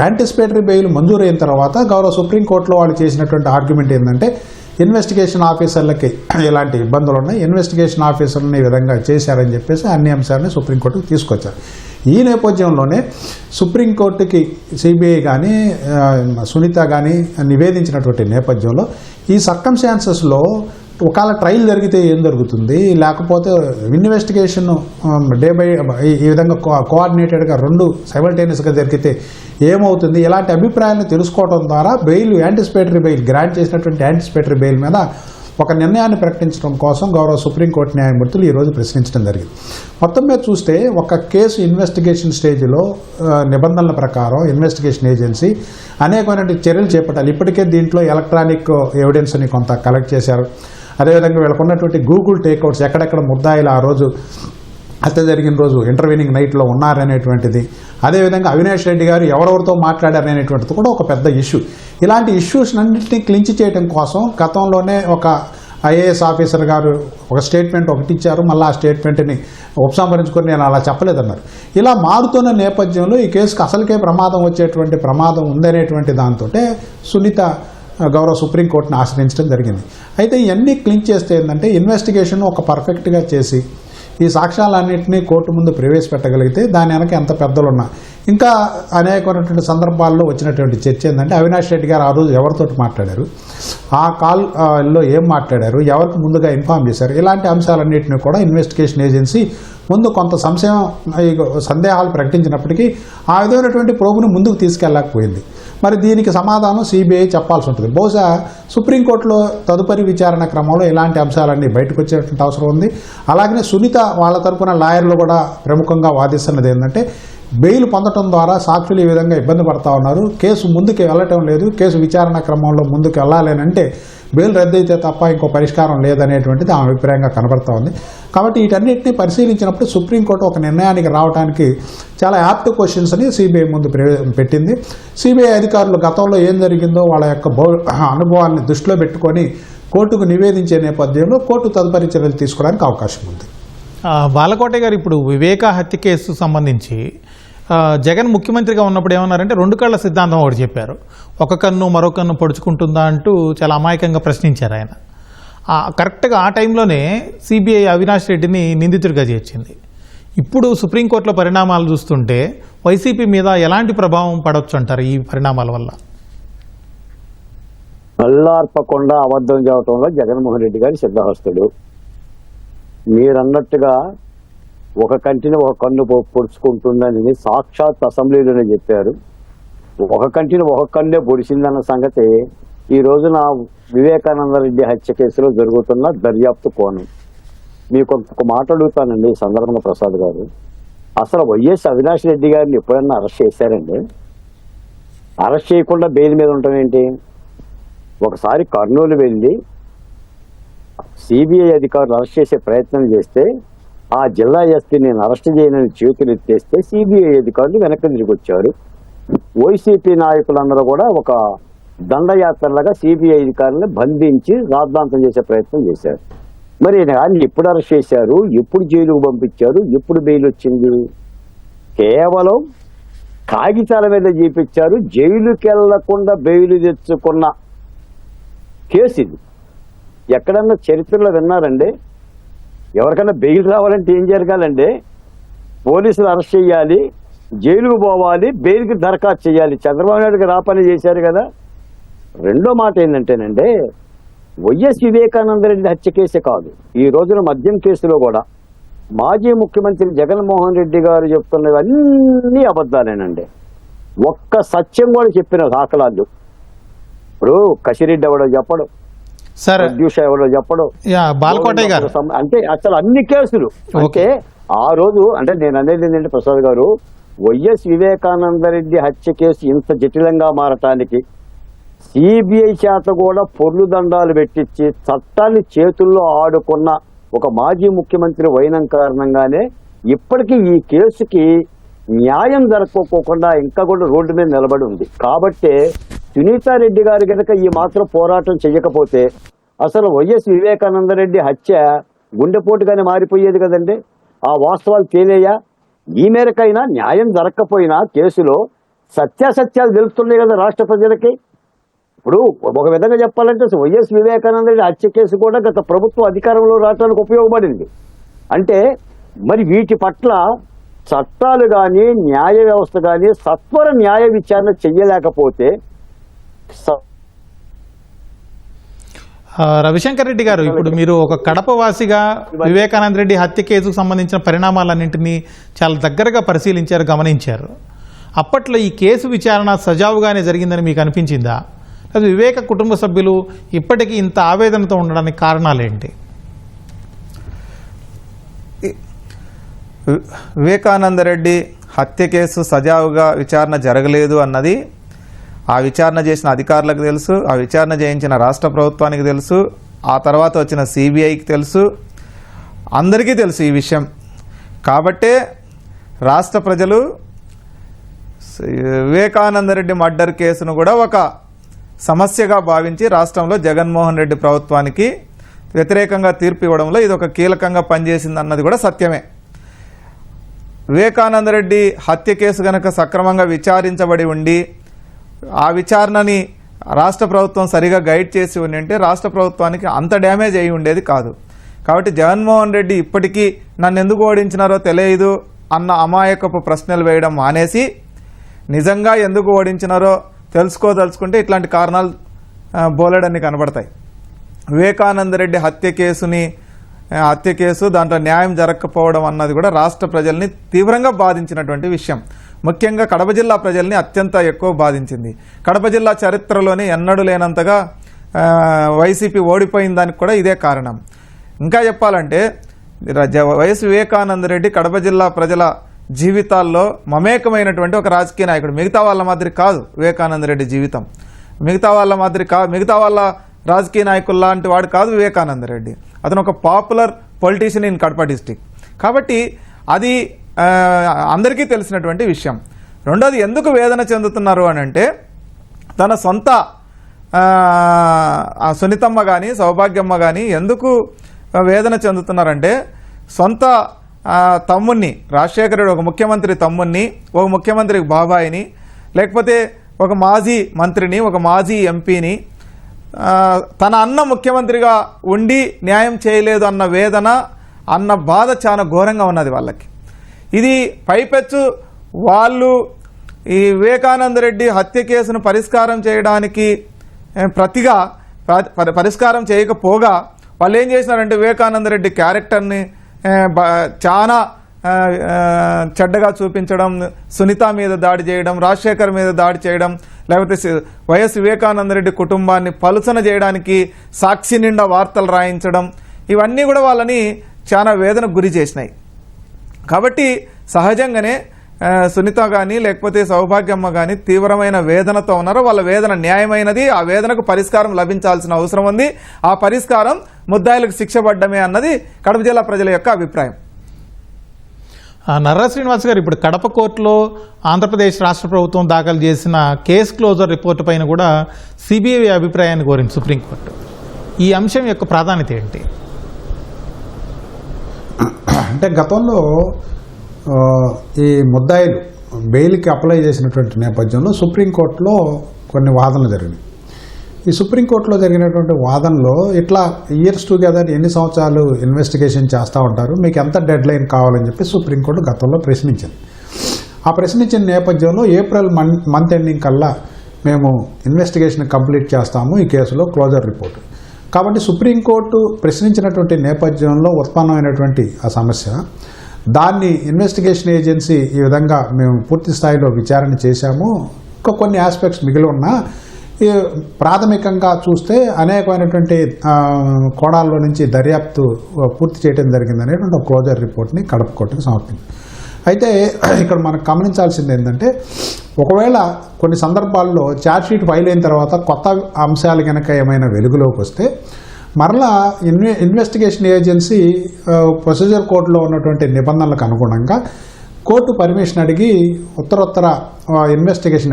యాంటిసిపేటరీ బెయిల్ మంజూరైన తర్వాత గౌరవ సుప్రీంకోర్టులో వాళ్ళు చేసినటువంటి ఆర్గ్యుమెంట్ ఏంటంటే ఇన్వెస్టిగేషన్ ఆఫీసర్లకి ఇలాంటి ఇబ్బందులు ఉన్నాయి, ఇన్వెస్టిగేషన్ ఆఫీసర్ని ఈ విధంగా చేశారని చెప్పేసి అన్ని అంశాలని సుప్రీంకోర్టుకు తీసుకొచ్చారు. ఈ నేపథ్యంలోనే సుప్రీంకోర్టుకి సిబిఐ కానీ సునీత కానీ నివేదించినటువంటి నేపథ్యంలో ఈ సర్కమ్స్టాన్సెస్లో ఒకవేళ ట్రయల్ జరిగితే ఏం జరుగుతుంది, లేకపోతే ఇన్వెస్టిగేషన్ డే బై ఈ విధంగా కోఆర్డినేటెడ్గా రెండు సైమల్టేనియస్గా జరిగితే ఏమవుతుంది, ఇలాంటి అభిప్రాయాలను తెలుసుకోవడం ద్వారా బెయిల్ యాంటిసిపేటరీ బెయిల్ గ్రాంట్ చేసినటువంటి యాంటిసిపేటరీ బెయిల్ మీద ఒక నిర్ణయాన్ని ప్రకటించడం కోసం గౌరవ సుప్రీంకోర్టు న్యాయమూర్తులు ఈరోజు ప్రశ్నించడం జరిగింది. మొత్తం మీద చూస్తే ఒక కేసు ఇన్వెస్టిగేషన్ స్టేజ్లో నిబంధనల ప్రకారం ఇన్వెస్టిగేషన్ ఏజెన్సీ అనేకమైనటువంటి చర్యలు చేపట్టాలి. ఇప్పటికే దీంట్లో ఎలక్ట్రానిక్ ఎవిడెన్స్ని కొంత కలెక్ట్ చేశారు. అదేవిధంగా వీళ్ళకు ఉన్నటువంటి గూగుల్ టేక్అవుట్స్ ఎక్కడెక్కడ ముద్దాయిలు ఆ రోజు హత్య జరిగిన రోజు ఇంటర్వ్యూనింగ్ నైట్లో ఉన్నారనేటువంటిది, అదేవిధంగా అవినాష్ రెడ్డి గారు ఎవరెవరితో మాట్లాడారనేటువంటిది కూడా ఒక పెద్ద ఇష్యూ. ఇలాంటి ఇష్యూస్ అన్నింటినీ క్లించ్ చేయడం కోసం గతంలోనే ఒక ఐఏఎస్ ఆఫీసర్ గారు ఒక స్టేట్మెంట్ ఒకటి ఇచ్చారు, మళ్ళీ ఆ స్టేట్మెంట్ని ఉపసంహరించుకొని నేను అలా చెప్పలేదన్నారు. ఇలా మారుతున్న నేపథ్యంలో ఈ కేసుకు అసలుకే ప్రమాదం వచ్చేటువంటి ప్రమాదం ఉందనేటువంటి దాంతో సునీత గౌరవ సుప్రీంకోర్టును ఆశ్రయించడం జరిగింది. అయితే ఇవన్నీ క్లించ్ చేస్తే ఏంటంటే ఇన్వెస్టిగేషన్ ఒక పర్ఫెక్ట్గా చేసి ఈ సాక్ష్యాలన్నింటినీ కోర్టు ముందు ప్రవేశపెట్టగలిగితే దాని వెనక ఎంత పెద్దలున్నా ఇంకా అనేకమైనటువంటి సందర్భాల్లో వచ్చినటువంటి చర్చ ఏంటంటే అవినాష్ రెడ్డి గారు ఆ రోజు ఎవరితోటి మాట్లాడారు, ఆ కాల్లో ఏం మాట్లాడారు, ఎవరికి ముందుగా ఇన్ఫార్మ్ చేశారు, ఇలాంటి అంశాలన్నింటినీ కూడా ఇన్వెస్టిగేషన్ ఏజెన్సీ ముందు కొంత సందేహాలు ప్రకటించినప్పటికీ ఆ విధమైనటువంటి ప్రోబును ముందుకు తీసుకెళ్ళకపోయింది. మరి దీనికి సమాధానం సిబిఐ చెప్పాల్సి ఉంటుంది. బహుశా సుప్రీంకోర్టులో తదుపరి విచారణ క్రమంలో ఇలాంటి అంశాలన్నీ బయటకు వచ్చేటువంటి అవసరం ఉంది. అలాగనే సునీత వాళ్ళ తరపున లాయర్లు కూడా ప్రముఖంగా వాదిస్తున్నది ఏంటంటే బెయిల్ పొందడం ద్వారా సాక్షులు ఈ విధంగా ఇబ్బంది పడతా ఉన్నారు, కేసు ముందుకు వెళ్ళటం లేదు, కేసు విచారణ క్రమంలో ముందుకు వెళ్ళాలేనంటే బెయిల్ రద్దయితే తప్ప ఇంకో పరిష్కారం లేదనేటువంటిది ఆమె అభిప్రాయంగా కనబడతా ఉంది. కాబట్టి వీటన్నిటిని పరిశీలించినప్పుడు సుప్రీంకోర్టు ఒక నిర్ణయానికి రావడానికి చాలా యాప్ట్ క్వశ్చన్స్ని సిబిఐ ముందు పెట్టింది. సిబిఐ అధికారులు గతంలో ఏం జరిగిందో వాళ్ళ యొక్క అనుభవాన్ని దృష్టిలో పెట్టుకొని కోర్టుకు నివేదించే నేపథ్యంలో కోర్టు తదుపరి చర్యలు తీసుకోవడానికి అవకాశం ఉంది. బాలకోట గారు, ఇప్పుడు వివేక హత్య కేసు సంబంధించి జగన్ ముఖ్యమంత్రిగా ఉన్నప్పుడు ఏమన్నారంటే 2 కళ్ళ సిద్ధాంతం ఒకటి చెప్పారు. ఒక కన్ను మరో కన్ను పొడుచుకుంటుందా అంటూ చాలా అమాయకంగా ప్రశ్నించారు ఆయన. కరెక్ట్గా ఆ టైంలోనే సిబిఐ అవినాష్ రెడ్డిని నిందితుడిగా చేర్చింది. ఇప్పుడు సుప్రీంకోర్టులో పరిణామాలు చూస్తుంటే వైసీపీ మీద ఎలాంటి ప్రభావం పడవచ్చు అంటారు ఈ పరిణామాల వల్ల? అల్లార్పకుండా అబద్ధం చెప్పడంలో జగన్మోహన్ రెడ్డి గారి సిద్ధహస్తుడు. మీరన్నట్టుగా ఒక కంటిని ఒక కన్ను పొడుచుకుంటుందని సాక్షాత్ అసెంబ్లీలోనే చెప్పారు. ఒక కంటిని ఒక కన్నే పొడిచిందన్న సంగతి ఈ రోజున వివేకానంద రెడ్డి హత్య కేసులో జరుగుతున్న దర్యాప్తు కోణం. మీకు ఒక మాట అడుగుతానండి ఈ సందర్భంగా ప్రసాద్ గారు, అసలు వైఎస్ అవినాష్ రెడ్డి గారిని ఎప్పుడన్నా అరెస్ట్ చేశారండి? అరెస్ట్ చేయకుండా బెయిల్ మీద ఉండటం ఏంటి? ఒకసారి కర్నూలు వెళ్ళి సిబిఐ అధికారులు అరెస్ట్ చేసే ప్రయత్నం చేస్తే ఆ జిల్లా ఎస్పీ నేను అరెస్ట్ చేయనని చేతులు ఎత్తేస్తే సిబిఐ అధికారులు వెనక్కి తిరిగి వచ్చారు. వైసీపీ నాయకులందరూ కూడా ఒక దండయాత్రలాగా సిబిఐ అధికారులను బంధించి రాద్ధాంతం చేసే ప్రయత్నం చేశారు. మరి ఆయన ఎప్పుడు అరెస్ట్ చేశారు, ఎప్పుడు జైలుకు పంపించారు, ఎప్పుడు బెయిల్ వచ్చింది? కేవలం కాగితాల మీద చూపించారు. జైలుకి వెళ్లకుండా బెయిల్ తెచ్చుకున్న కేసు ఇది. ఎక్కడన్నా చరిత్రలో విన్నారండి? ఎవరికైనా బెయిల్ రావాలంటే ఏం జరగాలండి? పోలీసులు అరెస్ట్ చేయాలి, జైలుకు పోవాలి, బెయిల్కి దరఖాస్తు చేయాలి. చంద్రబాబు నాయుడు గారు ఆ పని చేశారు కదా. రెండో మాట ఏంటంటేనండి, వైఎస్ వివేకానంద రెడ్డి హత్య కేసే కాదు, ఈ రోజున మద్యం కేసులో కూడా మాజీ ముఖ్యమంత్రి జగన్మోహన్ రెడ్డి గారు చెప్తున్నవన్నీ అబద్ధాలేనండి. ఒక్క సత్యం కూడా చెప్పిన దాఖలాలు. ఇప్పుడు కసిరెడ్డి ఎవడో చెప్పడు, సార్ ఎవడో చెప్పడు, బాలకోటయ్య గారు అంటే అసలు అన్ని కేసులు అంటే ఆ రోజు అంటే నేను అనేది ఏంటంటే ప్రసాద్ గారు, వైఎస్ వివేకానంద రెడ్డి హత్య కేసు ఇంత జటిలంగా మారటానికి సిబిఐ చేత కూడా పొర్లు దండాలు పెట్టించి చట్టాన్ని చేతుల్లో ఆడుకున్న ఒక మాజీ ముఖ్యమంత్రి వైనం కారణంగానే ఇప్పటికీ ఈ కేసుకి న్యాయం జరగకోకుండా ఇంకా కూడా రోడ్డు మీద నిలబడి ఉంది. కాబట్టి సునీతారెడ్డి గారు కనుక ఈ మాత్రం పోరాటం చేయకపోతే అసలు వైఎస్ వివేకానంద రెడ్డి హత్య గుండెపోటుగానే మారిపోయేది కదండి. ఆ వాస్తవాలు తేలేయా? ఈ మేరకైనా న్యాయం జరగకపోయినా కేసులో సత్యాసత్యాలు తెలుస్తున్నాయి కదా రాష్ట్ర ప్రజలకి. ఇప్పుడు ఒక విధంగా చెప్పాలంటే వైఎస్ వివేకానంద రెడ్డి హత్య కేసు కూడా గత ప్రభుత్వం అధికారంలో రావడానికి ఉపయోగపడింది. అంటే మరి వీటి పట్ల చట్టాలు కానీ న్యాయ వ్యవస్థ కానీ సత్వర న్యాయ విచారణ చెయ్యలేకపోతే రవిశంకర్ రెడ్డి గారు, ఇప్పుడు మీరు ఒక కడప వాసిగా వివేకానంద రెడ్డి హత్య కేసుకు సంబంధించిన పరిణామాలన్నింటినీ చాలా దగ్గరగా పరిశీలించారు, గమనించారు. అప్పట్లో ఈ కేసు విచారణ సజావుగానే జరిగిందని మీకు అనిపించిందా? అది వివేక కుటుంబ సభ్యులు ఇప్పటికీ ఇంత ఆవేదనతో ఉండడానికి కారణాలేంటి? వివేకానంద రెడ్డి హత్య కేసు సజావుగా విచారణ జరగలేదు అన్నది ఆ విచారణ చేసిన అధికారులకు తెలుసు, ఆ విచారణ చేయించిన రాష్ట్ర ప్రభుత్వానికి తెలుసు, ఆ తర్వాత వచ్చిన సిబిఐకి తెలుసు, అందరికీ తెలుసు ఈ విషయం. కాబట్టే రాష్ట్ర ప్రజలు వివేకానంద రెడ్డి మర్డర్ కేసును కూడా ఒక సమస్యగా భావించి రాష్ట్రంలో జగన్మోహన్ రెడ్డి ప్రభుత్వానికి వ్యతిరేకంగా తీర్పు ఇవ్వడంలో ఇది ఒక కీలకంగా పనిచేసింది అన్నది కూడా సత్యమే. వివేకానంద రెడ్డి హత్య కేసు గనక సక్రమంగా విచారించబడి ఉండి ఆ విచారణని రాష్ట్ర ప్రభుత్వం సరిగా గైడ్ చేసి ఉండింటే రాష్ట్ర ప్రభుత్వానికి అంత డ్యామేజ్ అయి ఉండేది కాదు. కాబట్టి జగన్మోహన్ రెడ్డి ఇప్పటికీ నన్ను ఎందుకు ఓడించినారో తెలియదు అన్న అమాయకపు ప్రశ్నలు వేయడం మానేసి నిజంగా ఎందుకు ఓడించినారో తెలుసుకోదలుచుకుంటే ఇట్లాంటి కారణాలు బోలెడన్ని కనబడతాయి. వివేకానంద రెడ్డి హత్య కేసు దాంట్లో న్యాయం జరగకపోవడం అన్నది కూడా రాష్ట్ర ప్రజల్ని తీవ్రంగా బాధించినటువంటి విషయం. ముఖ్యంగా కడప జిల్లా ప్రజల్ని అత్యంత ఎక్కువ బాధించింది. కడప జిల్లా చరిత్రలోనే ఎన్నడూ లేనంతగా వైసీపీ ఓడిపోయిన దానికి కూడా ఇదే కారణం. ఇంకా చెప్పాలంటే వైఎస్ వివేకానంద రెడ్డి కడప జిల్లా ప్రజల జీవితాల్లో మమేకమైనటువంటి ఒక రాజకీయ నాయకుడు. మిగతా వాళ్ళ మాదిరి కాదు వివేకానంద రెడ్డి జీవితం, మిగతా వాళ్ళ రాజకీయ నాయకులు లాంటి వాడు కాదు వివేకానంద రెడ్డి. అతను ఒక popular politician in Kadapa district. కాబట్టి అది అందరికీ తెలిసినటువంటి విషయం. రెండోది, ఎందుకు వేదన చెందుతున్నారు అని అంటే తన సొంత సునీతమ్మ కానీ సౌభాగ్యమ్మ కానీ ఎందుకు వేదన చెందుతున్నారంటే సొంత తమ్ముణ్ణి, రాజశేఖర రెడ్డి ఒక ముఖ్యమంత్రి తమ్ముణ్ణి, ఒక ముఖ్యమంత్రి బాబాయిని, లేకపోతే ఒక మాజీ మంత్రిని, ఒక మాజీ ఎంపీని తన అన్న ముఖ్యమంత్రిగా ఉండి న్యాయం చేయలేదు అన్న వేదన, అన్న బాధ చాలా ఘోరంగా ఉన్నది వాళ్ళకి. ఇది పైపెచ్చు వాళ్ళు ఈ వివేకానంద రెడ్డి హత్య కేసును పరిష్కారం చేయడానికి ప్రతిగా పరిష్కారం చేయకపోగా వాళ్ళు ఏం చేసినారంటే వివేకానంద రెడ్డి క్యారెక్టర్ని చాలా చెడ్డగా చూపించడం, సునీత మీద దాడి చేయడం, రాజశేఖర్ మీద దాడి చేయడం, లేకపోతే వైఎస్ వివేకానంద రెడ్డి కుటుంబాన్ని పలుచన చేయడానికి సాక్షి నిండా వార్తలు రాయించడం, ఇవన్నీ కూడా వాళ్ళని చాలా వేదనకు గురి చేసినాయి. కాబట్టి సహజంగానే సునీత కానీ లేకపోతే సౌభాగ్యమ్మ కానీ తీవ్రమైన వేదనతో ఉన్నారు. వాళ్ళ వేదన న్యాయమైనది, ఆ వేదనకు పరిష్కారం లభించాల్సిన అవసరం ఉంది. ఆ పరిష్కారం ముద్దాయిలకు శిక్ష పడ్డమే అన్నది కడప జిల్లా ప్రజల యొక్క అభిప్రాయం. నర్రా శ్రీనివాస్ గారు, ఇప్పుడు కడప కోర్టులో ఆంధ్రప్రదేశ్ రాష్ట్ర ప్రభుత్వం దాఖలు చేసిన కేస్ క్లోజర్ రిపోర్టు పైన కూడా సిబిఐ అభిప్రాయాన్ని కోరింది సుప్రీంకోర్టు. ఈ అంశం యొక్క ప్రాధాన్యత ఏంటి? అంటే గతంలో ఈ ముద్దాయిలు బెయిల్కి అప్లై చేసినటువంటి నేపథ్యంలో సుప్రీంకోర్టులో కొన్ని వాదనలు జరిగినాయి. ఈ సుప్రీంకోర్టులో జరిగినటువంటి వాదనలో ఇట్లా ఇయర్స్ టుగెదర్ ఎన్ని సంవత్సరాలు ఇన్వెస్టిగేషన్ చేస్తూ ఉంటారు, మీకు ఎంత డెడ్ లైన్ కావాలని చెప్పి సుప్రీంకోర్టు గతంలో ప్రశ్నించింది. ఆ ప్రశ్నించిన నేపథ్యంలో ఏప్రిల్ మంత్ ఎండింగ్ కల్లా మేము ఇన్వెస్టిగేషన్ కంప్లీట్ చేస్తాము ఈ కేసులో క్లోజర్ రిపోర్ట్. కాబట్టి సుప్రీంకోర్టు ప్రశ్నించినటువంటి నేపథ్యంలో ఉత్పన్నమైనటువంటి ఆ సమస్య, దాన్ని ఇన్వెస్టిగేషన్ ఏజెన్సీ ఈ విధంగా మేము పూర్తి స్థాయిలో విచారణ చేశాము, ఇంకా కొన్ని ఆస్పెక్ట్స్ మిగిలి ఉన్నా ప్రాథమికంగా చూస్తే అనేకమైనటువంటి కోణాల్లో నుంచి దర్యాప్తు పూర్తి చేయడం జరిగిందనేటువంటి ఒక క్లోజర్ రిపోర్ట్ని కడప కోర్టుకు సమర్పించింది. అయితే ఇక్కడ మనం గమనించాల్సింది ఏంటంటే, ఒకవేళ కొన్ని సందర్భాల్లో ఛార్జ్షీట్ ఫైల్ అయిన తర్వాత కొత్త అంశాలు కనుక ఏమైనా వెలుగులోకి వస్తే మరలా ఇన్వెస్టిగేషన్ ఏజెన్సీ ప్రొసీజర్ కోర్టులో ఉన్నటువంటి నిబంధనలకు అనుగుణంగా కోర్టు పర్మిషన్ అడిగి ఉత్తరోత్తర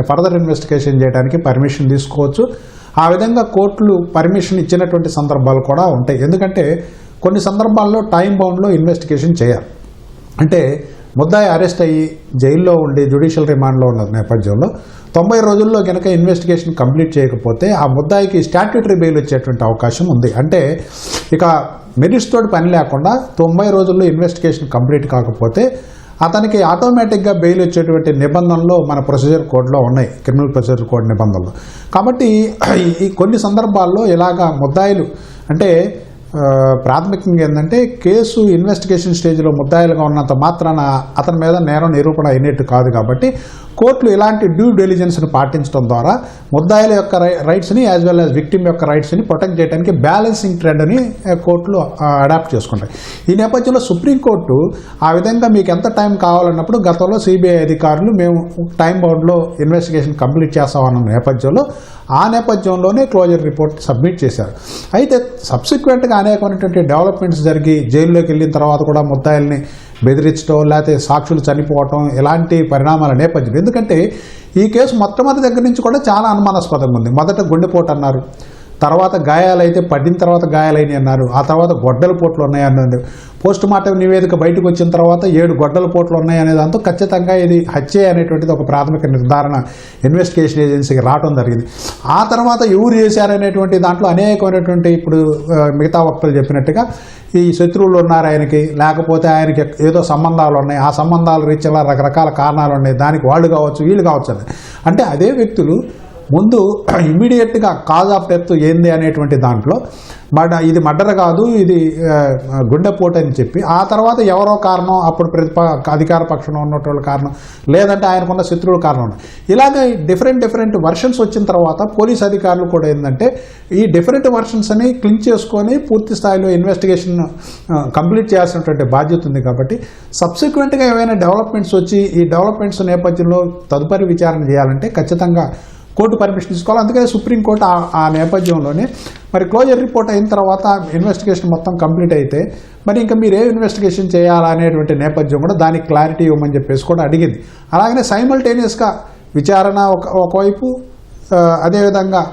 ఫర్దర్ ఇన్వెస్టిగేషన్ చేయడానికి పర్మిషన్ తీసుకోవచ్చు. ఆ విధంగా కోర్టులు పర్మిషన్ ఇచ్చినటువంటి సందర్భాలు కూడా ఉంటాయి. ఎందుకంటే కొన్ని సందర్భాల్లో టైం బౌండ్లో ఇన్వెస్టిగేషన్ చేయాలి. అంటే ముద్దాయి అరెస్ట్ అయ్యి జైల్లో ఉండి జ్యుడిషియల్ రిమాండ్లో ఉన్న నేపథ్యంలో 90 రోజుల్లో కనుక ఇన్వెస్టిగేషన్ కంప్లీట్ చేయకపోతే ఆ ముద్దాయికి స్టాట్యూటరీ బెయిల్ వచ్చేటువంటి అవకాశం ఉంది. అంటే ఇక మెరిట్స్ తోటి పని లేకుండా 90 రోజుల్లో ఇన్వెస్టిగేషన్ కంప్లీట్ కాకపోతే అతనికి ఆటోమేటిక్గా బెయిల్ వచ్చేటువంటి నిబంధనలు మన ప్రొసీజర్ కోడ్లో ఉన్నాయి, క్రిమినల్ ప్రొసీజర్ కోడ్ నిబంధనలు. కాబట్టి ఈ కొన్ని సందర్భాల్లో ఇలాగా ముద్దాయిలు అంటే ప్రాథమికంగా ఏంటంటే కేసు ఇన్వెస్టిగేషన్ స్టేజ్లో ముద్దాయిలుగా ఉన్నంత మాత్రాన అతని మీద నేరం నిరూపణ అయినట్టు కాదు. కాబట్టి కోర్టులు ఇలాంటి డ్యూ డెలిజెన్స్ని పాటించడం ద్వారా ముద్దాయిల యొక్క రైట్స్ని యాజ్ వెల్ యాజ్ విక్టిమ్ యొక్క రైట్స్ని ప్రొటెక్ట్ చేయడానికి బ్యాలెన్సింగ్ ట్రెండ్ని కోర్టులు అడాప్ట్ చేసుకుంటాయి. ఈ నేపథ్యంలో సుప్రీంకోర్టు ఆ విధంగా మీకు ఎంత టైం కావాలన్నప్పుడు గతంలో సిబిఐ అధికారులు మేము టైం బౌండ్లో ఇన్వెస్టిగేషన్ కంప్లీట్ చేస్తామన్న నేపథ్యంలోనే క్లోజర్ రిపోర్ట్ సబ్మిట్ చేశారు. అయితే సబ్సిక్వెంట్గా అనేకమైనటువంటి డెవలప్మెంట్స్ జరిగి జైల్లోకి వెళ్ళిన తర్వాత కూడా ముద్దాయిల్ని బెదిరించడం లేకపోతే సాక్షులు చనిపోవటం ఇలాంటి పరిణామాల నేపథ్యం. ఎందుకంటే ఈ కేసు మొట్టమొదటి దగ్గర నుంచి కూడా చాలా అనుమానాస్పదంగా ఉంది. మొదట గుండెపోటు అన్నారు, తర్వాత గాయాలైతే పడిన తర్వాత గాయాలైనవి అన్నారు, ఆ తర్వాత గొడ్డల పోట్లు ఉన్నాయన్నారు. పోస్ట్ మార్టం నివేదిక బయటకు వచ్చిన తర్వాత 7 గొడ్డల పోట్లు ఉన్నాయనే దాంతో ఖచ్చితంగా ఇది హత్య అనేటువంటిది ఒక ప్రాథమిక నిర్ధారణ ఇన్వెస్టిగేషన్ ఏజెన్సీకి రావడం జరిగింది. ఆ తర్వాత ఎవరు చేశారనేటువంటి దాంట్లో అనేకమైనటువంటి ఇప్పుడు మిగతా వక్తలు చెప్పినట్టుగా ఈ శత్రువులు ఉన్నారు ఆయనకి, లేకపోతే ఆయనకి ఏదో సంబంధాలు ఉన్నాయి, ఆ సంబంధాల రీత్యా రకరకాల కారణాలు ఉన్నాయి, దానికి వాళ్ళు కావచ్చు వీళ్ళు కావచ్చు అని. అంటే అదే వ్యక్తులు ముందు ఇమ్మీడియట్గా కాజ్ ఆఫ్ డెత్ ఏంది అనేటువంటి దాంట్లో ఇది మర్డర్ కాదు ఇది గుండెపోటు అని చెప్పి ఆ తర్వాత ఎవరో కారణం అప్పుడు అధికార పక్షంలో ఉన్నటువంటి కారణం లేదంటే ఆయనకున్న శత్రువుల కారణం ఉన్నాయి. ఇలాగే డిఫరెంట్ వర్షన్స్ వచ్చిన తర్వాత పోలీస్ అధికారులు కూడా ఏంటంటే ఈ డిఫరెంట్ వర్షన్స్ అని క్లించ్ చేసుకొని పూర్తి స్థాయిలో ఇన్వెస్టిగేషన్ కంప్లీట్ చేయాల్సినటువంటి బాధ్యత ఉంది. కాబట్టి సబ్సిక్వెంట్గా ఏమైనా డెవలప్మెంట్స్ వచ్చి ఈ డెవలప్మెంట్స్ నేపథ్యంలో తదుపరి విచారణ చేయాలంటే ఖచ్చితంగా కోర్టు పర్మిషన్ తీసుకోవాలి. అందుకని సుప్రీంకోర్టు ఆ నేపథ్యంలోనే మరి క్లోజర్ రిపోర్ట్ అయిన తర్వాత ఇన్వెస్టిగేషన్ మొత్తం కంప్లీట్ అయితే మరి ఇంకా మీరు ఏ ఇన్వెస్టిగేషన్ చేయాలా అనేటువంటి నేపథ్యం కూడా దానికి క్లారిటీ ఇవ్వమని చెప్పేసి కూడా అడిగింది. అలాగనే సైమల్టేనియస్గా విచారణ ఒకవైపు, అదేవిధంగా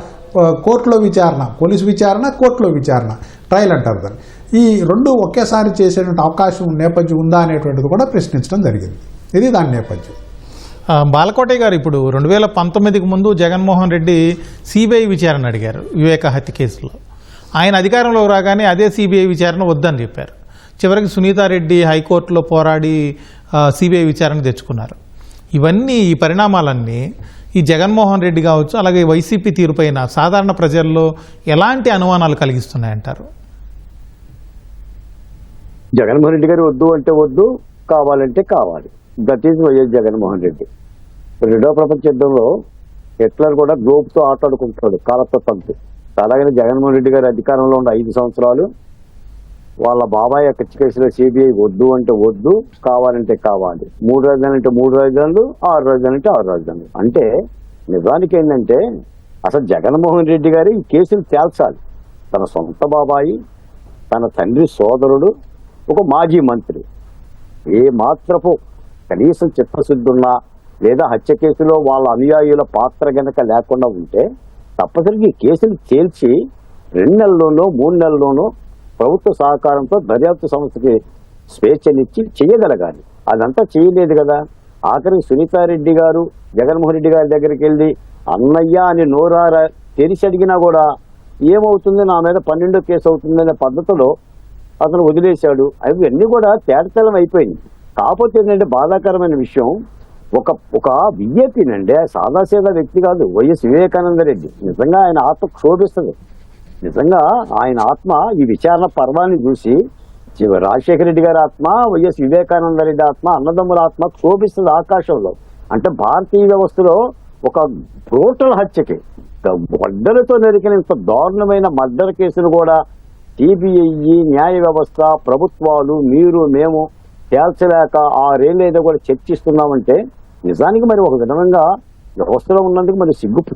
కోర్టులో విచారణ, పోలీసు విచారణ, కోర్టులో విచారణ, ట్రయల్ అంటారు దాన్ని. ఈ రెండు ఒకేసారి చేసేటువంటి అవకాశం నేపథ్యం ఉందా అనేటువంటిది కూడా ప్రశ్నించడం జరిగింది. ఇది దాని నేపథ్యం. బాలకోటయ్య గారు, ఇప్పుడు 2019కి ముందు జగన్మోహన్ రెడ్డి సిబిఐ విచారణ అడిగారు వివేక హత్య కేసులో. ఆయన అధికారంలో రాగానే అదే సిబిఐ విచారణ వద్దని చెప్పారు. చివరికి సునీతారెడ్డి హైకోర్టులో పోరాడి సిబిఐ విచారణ తెచ్చుకున్నారు. ఈ పరిణామాలన్నీ ఈ జగన్మోహన్ రెడ్డి కావచ్చు, అలాగే వైసీపీ తీరుపైన సాధారణ ప్రజల్లో ఎలాంటి అనుమానాలు కలిగిస్తున్నాయంటారు? జగన్మోహన్ రెడ్డి గారు వద్దు అంటే వద్దు, కావాలంటే కావాలి. That is YS Jaganmohan Reddy. రెండవ ప్రపంచ యుద్ధంలో హిట్లర్ కూడా గ్లోబ్తో ఆటాడుకుంటాడు కాలతో తంతు. అలాగనే జగన్మోహన్ రెడ్డి గారి అధికారంలో ఉన్న 5 సంవత్సరాలు వాళ్ళ బాబాయ్ హత్య కేసులో సిబిఐ వద్దు అంటే వద్దు, కావాలంటే కావాలి. 3 రాజధానులు అంటే 3 రాజధానులు, 6 రాజధానులు అంటే 6 రాజధానులు. అంటే నిజానికి ఏంటంటే అసలు జగన్మోహన్ రెడ్డి గారు ఈ కేసులు తేల్చాలి. తన సొంత బాబాయి, తన తండ్రి సోదరుడు, ఒక మాజీ మంత్రి ఏ మాత్రపు కనీసం చిత్తశుద్ధున్నా లేదా హత్య కేసులో వాళ్ళ అనుయాయుల పాత్ర గనక లేకుండా ఉంటే తప్పనిసరిగా ఈ కేసులు తేల్చి 2 నెలల్లోనో 3 నెలల్లోనో ప్రభుత్వ సహకారంతో దర్యాప్తు సంస్థకి స్వేచ్ఛనిచ్చి చేయగలగాలి. అదంతా చేయలేదు కదా. ఆఖరికి సునీతారెడ్డి గారు జగన్మోహన్ రెడ్డి గారి దగ్గరికి వెళ్ళి అన్నయ్య అని నోరారా తెరిచి అడిగినా కూడా ఏమవుతుంది, నా మీద 12వ కేసు అవుతుందనే పద్ధతిలో అతను వదిలేశాడు. అవన్నీ కూడా తేటతెల్లం అయిపోయింది. కాకపోతే ఏంటంటే బాధాకరమైన విషయం, ఒక విఐపీనండి, సాదాసీదా వ్యక్తి కాదు వైఎస్ వివేకానంద రెడ్డి. నిజంగా ఆయన ఆత్మ క్షోభిస్తుంది. నిజంగా ఆయన ఆత్మ ఈ విచారణ పర్వాన్ని చూసి రాజశేఖర రెడ్డి గారి ఆత్మ, వైఎస్ వివేకానంద రెడ్డి ఆత్మ, అన్నదమ్ముల ఆత్మ క్షోభిస్తుంది ఆకాశంలో. అంటే భారతీయ వ్యవస్థలో ఒక బ్రూటల్ హత్యకి గొడ్డలతో నరికిన ఇంత దారుణమైన మర్డర్ కేసును కూడా సిబిఐ, న్యాయ వ్యవస్థ, ప్రభుత్వాలు, మీరు మేము తేల్చలేక 6 ఏళ్ళు ఏదో కూడా చర్చిస్తున్నామంటే నిజానికి మరి ఒక విధంగా వ్యవస్థలో ఉన్నందుకు మరి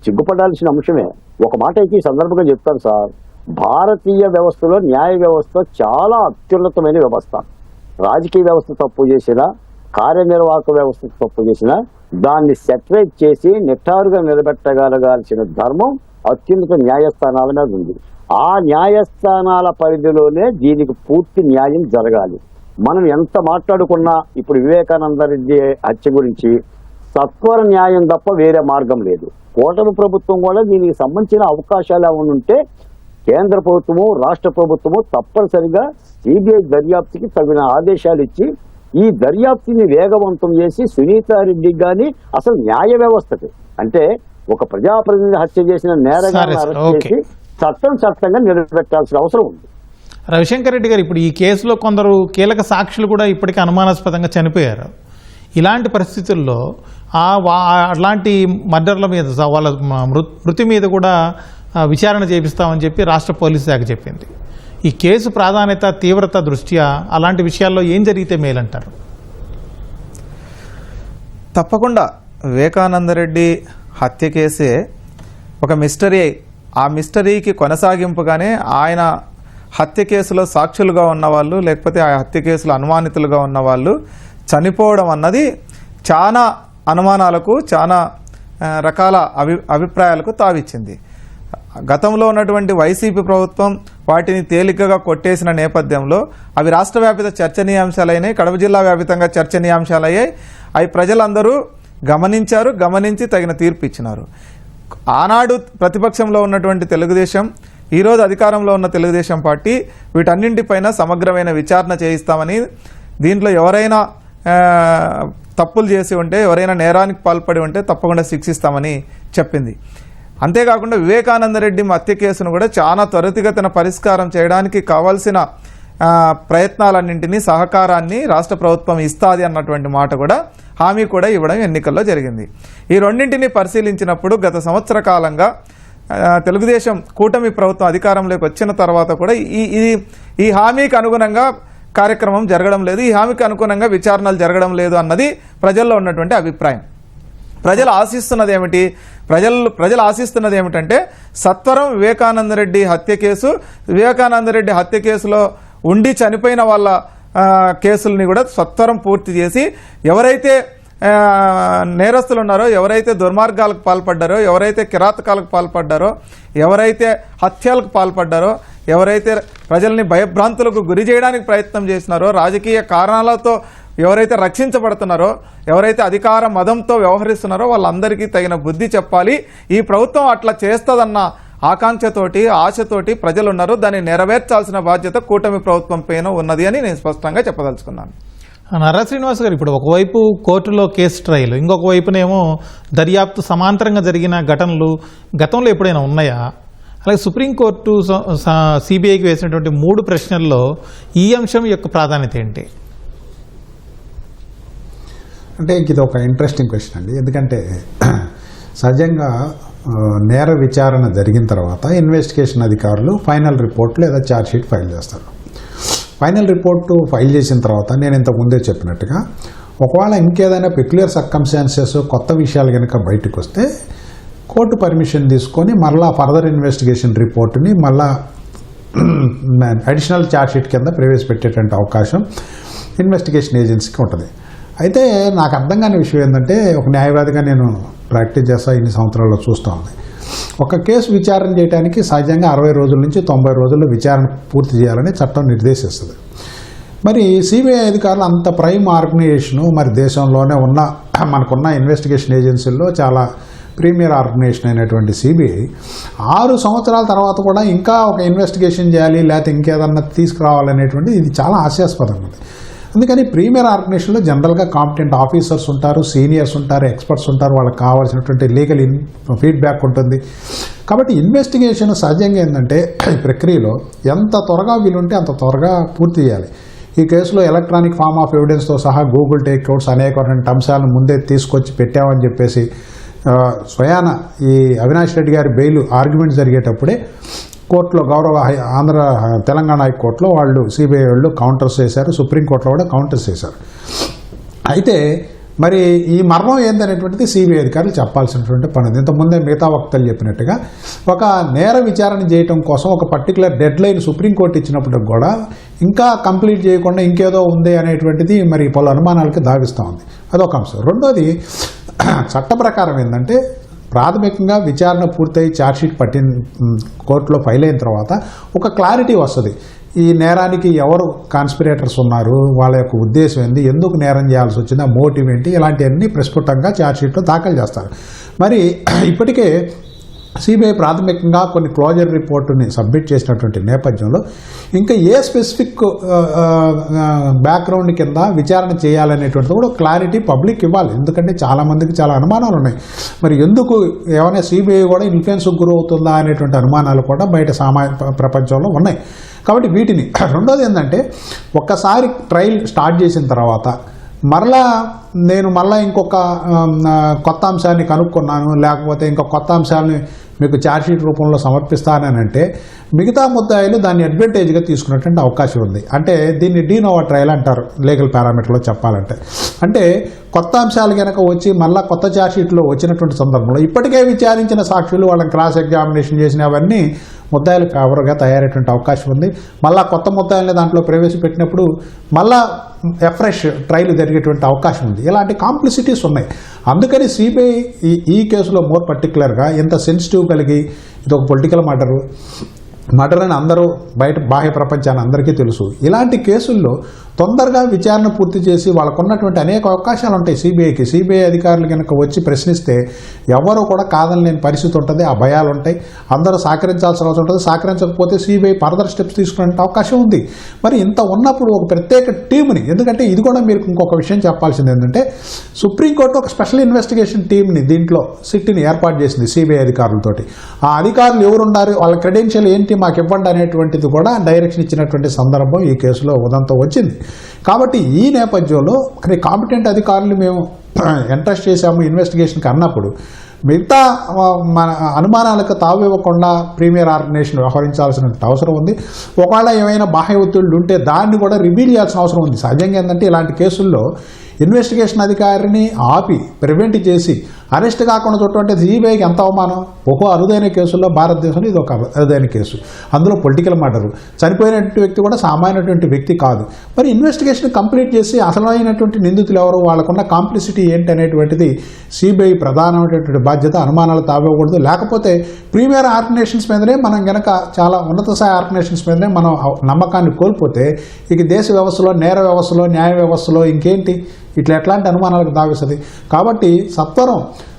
సిగ్గుపడాల్సిన అంశమే. ఒక మాట అయితే ఈ సందర్భంగా చెప్తాను సార్, భారతీయ వ్యవస్థలో న్యాయ వ్యవస్థ చాలా అత్యున్నతమైన వ్యవస్థ. రాజకీయ వ్యవస్థ తప్పు చేసినా, కార్యనిర్వాహక వ్యవస్థ తప్పు చేసినా దాన్ని సెటరేట్ చేసి నిట్టారుగా నిలబెట్టగలగాల్సిన ధర్మం అత్యున్నత న్యాయస్థానాల మీద ఉంది. ఆ న్యాయస్థానాల పరిధిలోనే దీనికి పూర్తి న్యాయం జరగాలి. మనం ఎంత మాట్లాడుకున్నా ఇప్పుడు వివేకానంద రెడ్డి హత్య గురించి సత్వర న్యాయం తప్ప వేరే మార్గం లేదు. కూటమి ప్రభుత్వం కూడా దీనికి సంబంధించిన అవకాశాలు ఏమైనా ఉంటే కేంద్ర ప్రభుత్వము రాష్ట్ర ప్రభుత్వము తప్పనిసరిగా సిబిఐ దర్యాప్తుకి తగిన ఆదేశాలు ఇచ్చి ఈ దర్యాప్తుని వేగవంతం చేసి సునీతారెడ్డికి కానీ అసలు న్యాయ వ్యవస్థకి అంటే ఒక ప్రజాప్రతినిధి హత్య చేసిన నేరగాన్ని అరెస్ట్ చేసి చట్టంగా నిలబెట్టాల్సిన అవసరం ఉంది. రవిశంకర్ రెడ్డి గారు, ఇప్పుడు ఈ కేసులో కొందరు కీలక సాక్షులు కూడా ఇప్పటికీ అనుమానాస్పదంగా చనిపోయారు. ఇలాంటి పరిస్థితుల్లో అలాంటి మర్డర్ల మీద వాళ్ళ మృతి మీద కూడా విచారణ చేపిస్తామని చెప్పి రాష్ట్ర పోలీసు శాఖ చెప్పింది. ఈ కేసు ప్రాధాన్యత తీవ్రత దృష్ట్యా అలాంటి విషయాల్లో ఏం జరిగితే మేలంటారు? తప్పకుండా వివేకానందరెడ్డి హత్య కేసే ఒక మిస్టరీ. ఆ మిస్టరీకి కొనసాగింపుగానే ఆయన హత్య కేసులో సాక్షులుగా ఉన్నవాళ్ళు లేకపోతే ఆ హత్య కేసులో అనుమానితులుగా ఉన్నవాళ్ళు చనిపోవడం అన్నది చాలా అనుమానాలకు చాలా రకాల అభిప్రాయాలకు తావిచ్చింది. గతంలో ఉన్నటువంటి వైసీపీ ప్రభుత్వం వాటిని తేలికగా కొట్టేసిన నేపథ్యంలో అవి రాష్ట్ర వ్యాపిత చర్చనీయాంశాలైనాయి, కడప జిల్లా వ్యాపితంగా చర్చనీయాంశాలయ్యాయి. అవి ప్రజలందరూ గమనించి తగిన తీర్పు ఇచ్చినారు. ఆనాడు ప్రతిపక్షంలో ఉన్నటువంటి తెలుగుదేశం, ఈరోజు అధికారంలో ఉన్న తెలుగుదేశం పార్టీ వీటన్నింటిపైన సమగ్రమైన విచారణ చేయిస్తామని, దీంట్లో ఎవరైనా తప్పులు చేసి ఉంటే, ఎవరైనా నేరానికి పాల్పడి ఉంటే తప్పకుండా శిక్షిస్తామని చెప్పింది. అంతేకాకుండా వివేకానందరెడ్డి హత్య కేసును కూడా చాలా త్వరితగతిన పరిష్కారం చేయడానికి కావాల్సిన ప్రయత్నాలన్నింటినీ సహకారాన్ని రాష్ట్ర ప్రభుత్వం ఇస్తాది అన్నటువంటి మాట కూడా హామీ కూడా ఇవ్వడం ఎన్నికల్లో జరిగింది. ఈ రెండింటినీ పరిశీలించినప్పుడు గత సంవత్సర కాలంగా తెలుగుదేశం కూటమి ప్రభుత్వం అధికారంలోకి వచ్చిన తర్వాత కూడా ఈ హామీకి అనుగుణంగా కార్యక్రమం జరగడం లేదు, ఈ హామీకి అనుగుణంగా విచారణలు జరగడం లేదు అన్నది ప్రజల్లో ఉన్నటువంటి అభిప్రాయం. ప్రజలు ఆశిస్తున్నది ఏమిటి? ప్రజలు ఆశిస్తున్నది ఏమిటంటే సత్వరం వివేకానందరెడ్డి హత్య కేసులో ఉండి చనిపోయిన వాళ్ళ కేసుల్ని కూడా సత్వరం పూర్తి చేసి ఎవరైతే నేరస్తులు ఉన్నారో, ఎవరైతే దుర్మార్గాలకు పాల్పడ్డారో, ఎవరైతే కిరాతకాలకు పాల్పడ్డారో, ఎవరైతే హత్యలకు పాల్పడ్డారో, ఎవరైతే ప్రజల్ని భయభ్రాంతులకు గురి చేయడానికి ప్రయత్నం చేసినారో, రాజకీయ కారణాలతో ఎవరైతే రక్షించబడుతున్నారో, ఎవరైతే అధికార మదంతో వ్యవహరిస్తున్నారో వాళ్ళందరికీ తగిన బుద్ధి చెప్పాలి. ఈ ప్రభుత్వం అట్లా చేస్తుందన్న ఆకాంక్షతోటి ఆశతోటి ప్రజలు ఉన్నారు. దాన్ని నెరవేర్చాల్సిన బాధ్యత కూటమి ప్రభుత్వం పైన ఉన్నది అని నేను స్పష్టంగా చెప్పదలుచుకున్నాను. నర్రా శ్రీనివాస్ గారు, ఇప్పుడు ఒకవైపు కోర్టులో కేసు ట్రయల్, ఇంకొక వైపునేమో దర్యాప్తు సమాంతరంగా జరిగిన ఘటనలు గతంలో ఎప్పుడైనా ఉన్నాయా? అలాగే సుప్రీంకోర్టు సిబిఐకి వేసినటువంటి 3 ప్రశ్నల్లో ఈ అంశం యొక్క ప్రాధాన్యత ఏంటి? అంటే ఇది ఒక ఇంట్రెస్టింగ్ క్వశ్చన్ అండి. ఎందుకంటే సహజంగా నేర విచారణ జరిగిన తర్వాత ఇన్వెస్టిగేషన్ అధికారులు ఫైనల్ రిపోర్ట్ లేదా ఛార్జ్షీట్ ఫైల్ చేస్తారు. ఫైనల్ రిపోర్టు ఫైల్ చేసిన తర్వాత నేను ఇంతకు ముందే చెప్పినట్టుగా ఒకవేళ ఇంకేదైనా పెక్యులర్ సర్కమ్స్టాన్సెస్ కొత్త విషయాలు కనుక బయటకు వస్తే కోర్టు పర్మిషన్ తీసుకొని మళ్ళా ఫర్దర్ ఇన్వెస్టిగేషన్ రిపోర్ట్ని మళ్ళా అడిషనల్ ఛార్జ్షీట్ కింద ప్రవేశపెట్టేటువంటి అవకాశం ఇన్వెస్టిగేషన్ ఏజెన్సీకి ఉంటుంది. అయితే నాకు అర్థం కాని విషయం ఏంటంటే, ఒక న్యాయవాదిగా నేను ప్రాక్టీస్ చేస్తా, ఇన్ని సంవత్సరాల్లో చూస్తూ ఉంది. ఒక కేసు విచారణ చేయడానికి సహజంగా 60 రోజుల నుంచి 90 రోజుల్లో విచారణ పూర్తి చేయాలని చట్టం నిర్దేశిస్తుంది. మరి సిబిఐ అధికారులు అంత ప్రైమ్ ఆర్గనైజేషను, మరి దేశంలోనే ఉన్న మనకున్న ఇన్వెస్టిగేషన్ ఏజెన్సీల్లో చాలా ప్రీమియర్ ఆర్గనైజేషన్ అయినటువంటి సిబిఐ 6 సంవత్సరాల తర్వాత కూడా ఇంకా ఒక ఇన్వెస్టిగేషన్ చేయాలి, లేకపోతే ఇంకేదన్నా తీసుకురావాలనేటువంటి ఇది చాలా హాస్యాస్పదంగా ఉంది. అందుకని ప్రీమియర్ ఆర్గనైజేషన్లో జనరల్గా కాంపిటెంట్ ఆఫీసర్స్ ఉంటారు, సీనియర్స్ ఉంటారు, ఎక్స్పర్ట్స్ ఉంటారు, వాళ్ళకి కావాల్సినటువంటి లీగల్ ఫీడ్బ్యాక్ ఉంటుంది. కాబట్టి ఇన్వెస్టిగేషన్ సహజంగా ఏంటంటే ఈ ప్రక్రియలో ఎంత త్వరగా వీలుంటే అంత త్వరగా పూర్తి చేయాలి. ఈ కేసులో ఎలక్ట్రానిక్ ఫార్మ్ ఆఫ్ ఎవిడెన్స్తో సహా గూగుల్ టేక్అవుట్స్ అనేకటువంటి అంశాలను ముందే తీసుకొచ్చి పెట్టామని చెప్పేసి స్వయాన ఈ అవినాష్ రెడ్డి గారి బెయిల్ ఆర్గ్యుమెంట్ జరిగేటప్పుడే కోర్టులో తెలంగాణ హైకోర్టులో వాళ్ళు సిబిఐ వాళ్ళు కౌంటర్స్ చేశారు, సుప్రీంకోర్టులో కూడా కౌంటర్స్ చేశారు. అయితే మరి ఈ మర్మం ఏందనేటువంటిది సిబిఐ అధికారులు చెప్పాల్సినటువంటి పని. ఇంతకుముందే మిగతా వక్తలు చెప్పినట్టుగా ఒక నేర విచారణ చేయడం కోసం ఒక పర్టికులర్ డెడ్ లైన్ సుప్రీంకోర్టు ఇచ్చినప్పుడు కూడా ఇంకా కంప్లీట్ చేయకుండా ఇంకేదో ఉంది అనేటువంటిది మరి పలు అనుమానాలకి దావిస్తూ ఉంది. అదొక అంశం. రెండోది, చట్ట ప్రకారం ఏంటంటే ప్రాథమికంగా విచారణ పూర్తయి ఛార్జ్షీట్ కోర్టులో ఫైల్ అయిన తర్వాత ఒక క్లారిటీ వస్తుంది. ఈ నేరానికి ఎవరు కాన్స్పిరేటర్స్ ఉన్నారు, వాళ్ళ యొక్క ఉద్దేశం ఏంది, ఎందుకు నేరం చేయాల్సి వచ్చింది, ఆ మోటివ్ ఏంటి, ఇలాంటివన్నీ ప్రస్ఫుటంగా ఛార్జ్షీట్లో దాఖలు చేస్తారు. మరి ఇప్పటికే సిబిఐ ప్రాథమికంగా కొన్ని క్లోజర్ రిపోర్టుని సబ్మిట్ చేసినటువంటి నేపథ్యంలో ఇంకా ఏ స్పెసిఫిక్ బ్యాక్గ్రౌండ్ కింద విచారణ చేయాలనేటువంటిది కూడా క్లారిటీ పబ్లిక్ ఇవ్వాలి. ఎందుకంటే చాలామందికి చాలా అనుమానాలు ఉన్నాయి. మరి ఎందుకు ఏమైనా సిబిఐ కూడా ఇన్ఫ్లుయెన్స్కి గురవుతుందా అనేటువంటి అనుమానాలు కూడా బయట ప్రపంచంలో ఉన్నాయి. కాబట్టి వీటిని రెండోది ఏంటంటే, ఒక్కసారి ట్రయల్ స్టార్ట్ చేసిన తర్వాత నేను మళ్ళా ఇంకొక కొత్త అంశాన్ని కనుక్కున్నాను, లేకపోతే ఇంకొక కొత్త అంశాన్ని మీకు ఛార్జ్షీట్ రూపంలో సమర్పిస్తానంటే మిగతా ముద్దాయిలు దాన్ని అడ్వాంటేజ్గా తీసుకున్నటువంటి అవకాశం ఉంది. అంటే దీన్ని డీనోవా ట్రయల్ అంటారు లీగల్ పారామీటర్లో చెప్పాలంటే. అంటే కొత్త అంశాలు కనుక వచ్చి మళ్ళీ కొత్త ఛార్జ్షీట్లో వచ్చినటువంటి సందర్భంలో ఇప్పటికే విచారించిన సాక్షులు వాళ్ళని క్రాస్ ఎగ్జామినేషన్ చేసినవన్నీ ముద్దాయిలు ఫేవర్గా తయారయ్యేటువంటి అవకాశం ఉంది. మళ్ళీ కొత్త ముద్దాయిల్ని దాంట్లో ప్రవేశపెట్టినప్పుడు మళ్ళా ఎఫ్రెష్ ట్రయల్ జరిగేటువంటి అవకాశం ఉంది. ఇలాంటి కాంప్లిసిటీస్ ఉన్నాయి. అందుకని సిబిఐ ఈ కేసులో మోర్ పర్టికులర్గా ఇంత సెన్సిటివ్ కలిగి, ఇది ఒక పొలిటికల్ మర్డర్ అని అందరూ బాహ్య ప్రపంచాన్ని అందరికీ తెలుసు. ఇలాంటి కేసుల్లో తొందరగా విచారణ పూర్తి చేసి వాళ్ళకున్నటువంటి అనేక అవకాశాలు ఉంటాయి సిబిఐకి. సిబిఐ అధికారులు కనుక వచ్చి ప్రశ్నిస్తే ఎవరు కూడా కాదనలేని పరిస్థితి ఉంటుంది. ఆ భయాలు ఉంటాయి. అందరూ సహకరించాల్సిన అవసరం ఉంటుంది. సహకరించకపోతే సిబిఐ ఫర్దర్ స్టెప్స్ తీసుకునే అవకాశం ఉంది. మరి ఇంత ఉన్నప్పుడు ఒక ప్రత్యేక టీంని, ఎందుకంటే ఇది కూడా మీరు ఇంకొక విషయం చెప్పాల్సింది ఏంటంటే, సుప్రీంకోర్టు ఒక స్పెషల్ ఇన్వెస్టిగేషన్ టీంని దీంట్లో సిట్ని ఏర్పాటు చేసింది సిబిఐ అధికారులతోటి. ఆ అధికారులు ఎవరున్నారు, వాళ్ళ క్రెడెన్షియల్ ఏంటి మాకు ఇవ్వండి అనేటువంటిది కూడా డైరెక్షన్ ఇచ్చినటువంటి సందర్భం ఈ కేసులో ఉదంతం వచ్చింది. కాబట్టి ఈ నేపథ్యంలో కాంపిటెంట్ అధికారులు మేము ఎంట్రస్ట్ చేశాము ఇన్వెస్టిగేషన్కి అన్నప్పుడు మిగతా మన అనుమానాలకు తావివ్వకుండా ప్రీమియర్ ఆర్గనైజేషన్ వ్యవహరించాల్సిన అవసరం ఉంది. ఒకవేళ ఏమైనా బాహ్య ఒత్తిళ్లు ఉంటే దాన్ని కూడా రివీల్ చేయాల్సిన అవసరం ఉంది. సహజంగా ఏంటంటే ఇలాంటి కేసుల్లో ఇన్వెస్టిగేషన్ అధికారిని ఆపి ప్రివెంట్ చేసి అరెస్ట్ కాకుండా చూడటం సిబిఐకి ఎంత అవమానం. ఒక్కో అరుదైన కేసుల్లో భారతదేశంలో ఇది ఒక అరుదైన కేసు. అందులో పొలిటికల్ మర్డరు, చనిపోయినటువంటి వ్యక్తి కూడా సామాన్యటువంటి వ్యక్తి కాదు. మరి ఇన్వెస్టిగేషన్ కంప్లీట్ చేసి అసలైనటువంటి నిందితులు ఎవరు, వాళ్ళకున్న కాంప్లిసిటీ ఏంటి అనేటువంటిది సిబిఐ ప్రధానమైనటువంటి బాధ్యత. అనుమానాలు తావివ్వకూడదు. లేకపోతే ప్రీమియర్ ఆర్గనైజేషన్స్ మీదనే మనం గనక, చాలా ఉన్నత స్థాయి ఆర్గనైజేషన్స్ మీదనే మనం నమ్మకాన్ని కోల్పోతే ఇక దేశ వ్యవస్థలో, నేర వ్యవస్థలో, న్యాయ వ్యవస్థలో ఇంకేంటి ఎట్లాంటి అనుమానాలకు దావిస్తుంది. కాబట్టి సత్వరం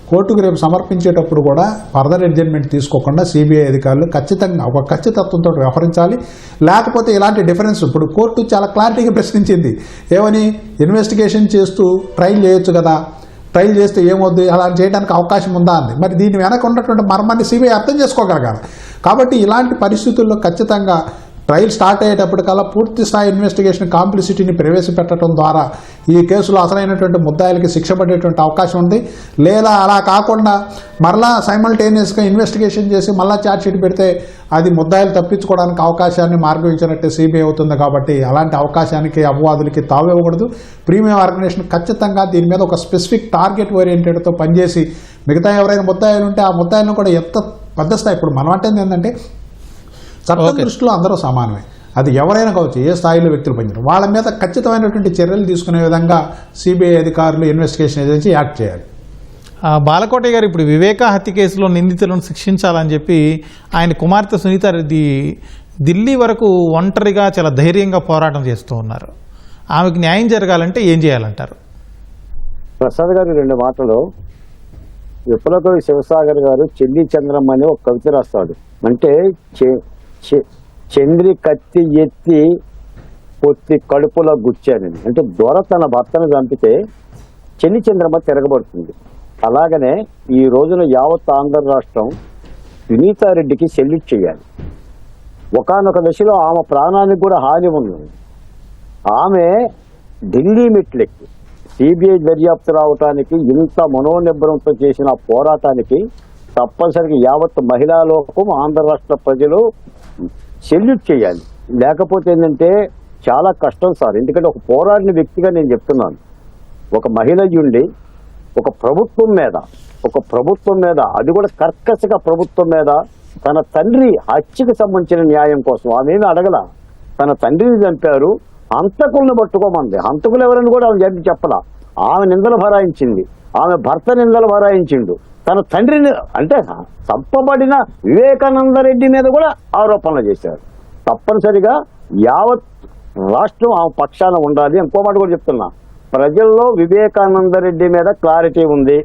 కోర్టుకు రేపు సమర్పించేటప్పుడు కూడా ఫర్దర్ అడ్జర్మెంట్ తీసుకోకుండా సిబిఐ అధికారులు ఖచ్చితంగా ఒక ఖచ్చితత్వంతో వ్యవహరించాలి. లేకపోతే ఇలాంటి డిఫరెన్స్ ఇప్పుడు కోర్టు చాలా క్లారిటీగా ప్రశ్నించింది. ఏమని, ఇన్వెస్టిగేషన్ చేస్తూ ట్రయల్ చేయొచ్చు కదా, ట్రయల్ చేస్తే ఏమవుద్ది, అలా చేయడానికి అవకాశం ఉందా అంది. మరి దీని వెనక ఉన్నటువంటి మర్మాన్ని సిబిఐ అర్థం చేసుకోగలగాలి. కాబట్టి ఇలాంటి పరిస్థితుల్లో ఖచ్చితంగా ట్రయల్ స్టార్ట్ అయ్యేటప్పటికల్లా పూర్తి స్థాయి ఇన్వెస్టిగేషన్ కాంప్లిసిటీని ప్రవేశపెట్టడం ద్వారా ఈ కేసులో అసలైనటువంటి ముద్దాయిలకి శిక్ష పడేటువంటి అవకాశం ఉంది. లేదా అలా కాకుండా మరలా సైమల్టేనియస్గా ఇన్వెస్టిగేషన్ చేసి మళ్ళా ఛార్జ్షీట్ పెడితే అది ముద్దాయిలు తప్పించుకోవడానికి అవకాశాన్ని మార్గం ఇచ్చినట్టే సిబిఐ అవుతుంది. కాబట్టి అలాంటి అవకాశానికి అపవాదులకి తావివ్వకూడదు. ప్రీమియం ఆర్గనైజేషన్ ఖచ్చితంగా దీని మీద ఒక స్పెసిఫిక్ టార్గెట్ ఓరియంటెడ్తో పనిచేసి మిగతా ఎవరైనా ముద్దాయిలు ఉంటే ఆ ముద్దాయిలను కూడా ఎంత పెద్ద స్థాయి, ఇప్పుడు మనం అంటే ఏంటంటే చట్టం దృష్టిలో అందరూ సమానమే. అది ఎవరైనా కావచ్చు, ఏ స్థాయిలో వ్యక్తులు పనిచేయరు, వాళ్ళ మీద ఖచ్చితమైనటువంటి చర్యలు తీసుకునే విధంగా సిబిఐ అధికారులు, ఇన్వెస్టిగేషన్ ఏజెన్సీ యాక్ట్ చేయాలి. బాలకోట గారు, ఇప్పుడు వివేక హత్య కేసులో నిందితులను శిక్షించాలని చెప్పి ఆయన కుమార్తె సునీత రెడ్డి ఢిల్లీ వరకు ఒంటరిగా చాలా ధైర్యంగా పోరాటం చేస్తూ ఉన్నారు. ఆమెకు న్యాయం జరగాలంటే ఏం చేయాలంటారు? ప్రసాద్ గారు రెండు మాటలు. విప్లవకవి శివసాగర్ గారు చెల్లి చంద్రమ్మ అని ఒక కవిత రాస్తాడు. అంటే చంద్రి కత్తి ఎత్తి పొత్తి కడుపులో గుచ్చానని. అంటే దొర తన భర్తను చంపితే చెల్లి చంద్రమ్మ తిరగబడుతుంది. అలాగనే ఈ రోజున యావత్ ఆంధ్ర రాష్ట్రం సునీతారెడ్డికి సెల్యూట్ చేయాలి. ఒకానొక దశలో ఆమె ప్రాణానికి కూడా హాని ఉంది. ఆమె ఢిల్లీ మెట్లెక్కి సిబిఐ దర్యాప్తు రావటానికి ఇంత మనోనిబ్బరంతో చేసిన పోరాటానికి తప్పనిసరిగా యావత్ మహిళా లోకం, ఆంధ్ర రాష్ట్ర ప్రజలు సెల్యూట్ చేయాలి. లేకపోతే ఏంటంటే చాలా కష్టం సార్. ఎందుకంటే ఒక పోరాడిన వ్యక్తిగా నేను చెప్తున్నాను. ఒక మహిళ ఉండి ఒక ప్రభుత్వం మీద అది కూడా కర్కశగా ప్రభుత్వం మీద తన తండ్రి హత్యకు సంబంధించిన న్యాయం కోసం ఆమెమీ అడగల. తన తండ్రిని చంపారు, హంతకులను పట్టుకోమంది. హంతకులు ఎవరని కూడా ఆమె చెప్పలా. ఆమె నిందలు భరాయించింది, ఆమె భర్త నిందలు భరాయించిండు, తన తండ్రిని అంటే చంపబడిన వివేకానంద రెడ్డి మీద కూడా ఆరోపణలు చేశారు. తప్పనిసరిగా యావత్ రాష్ట్రం ఆ పక్షాన ఉండాలి. ఇంకో మాట కూడా చెప్తున్నా, ప్రజల్లో వివేకానంద రెడ్డి మీద క్లారిటీ ఉంది.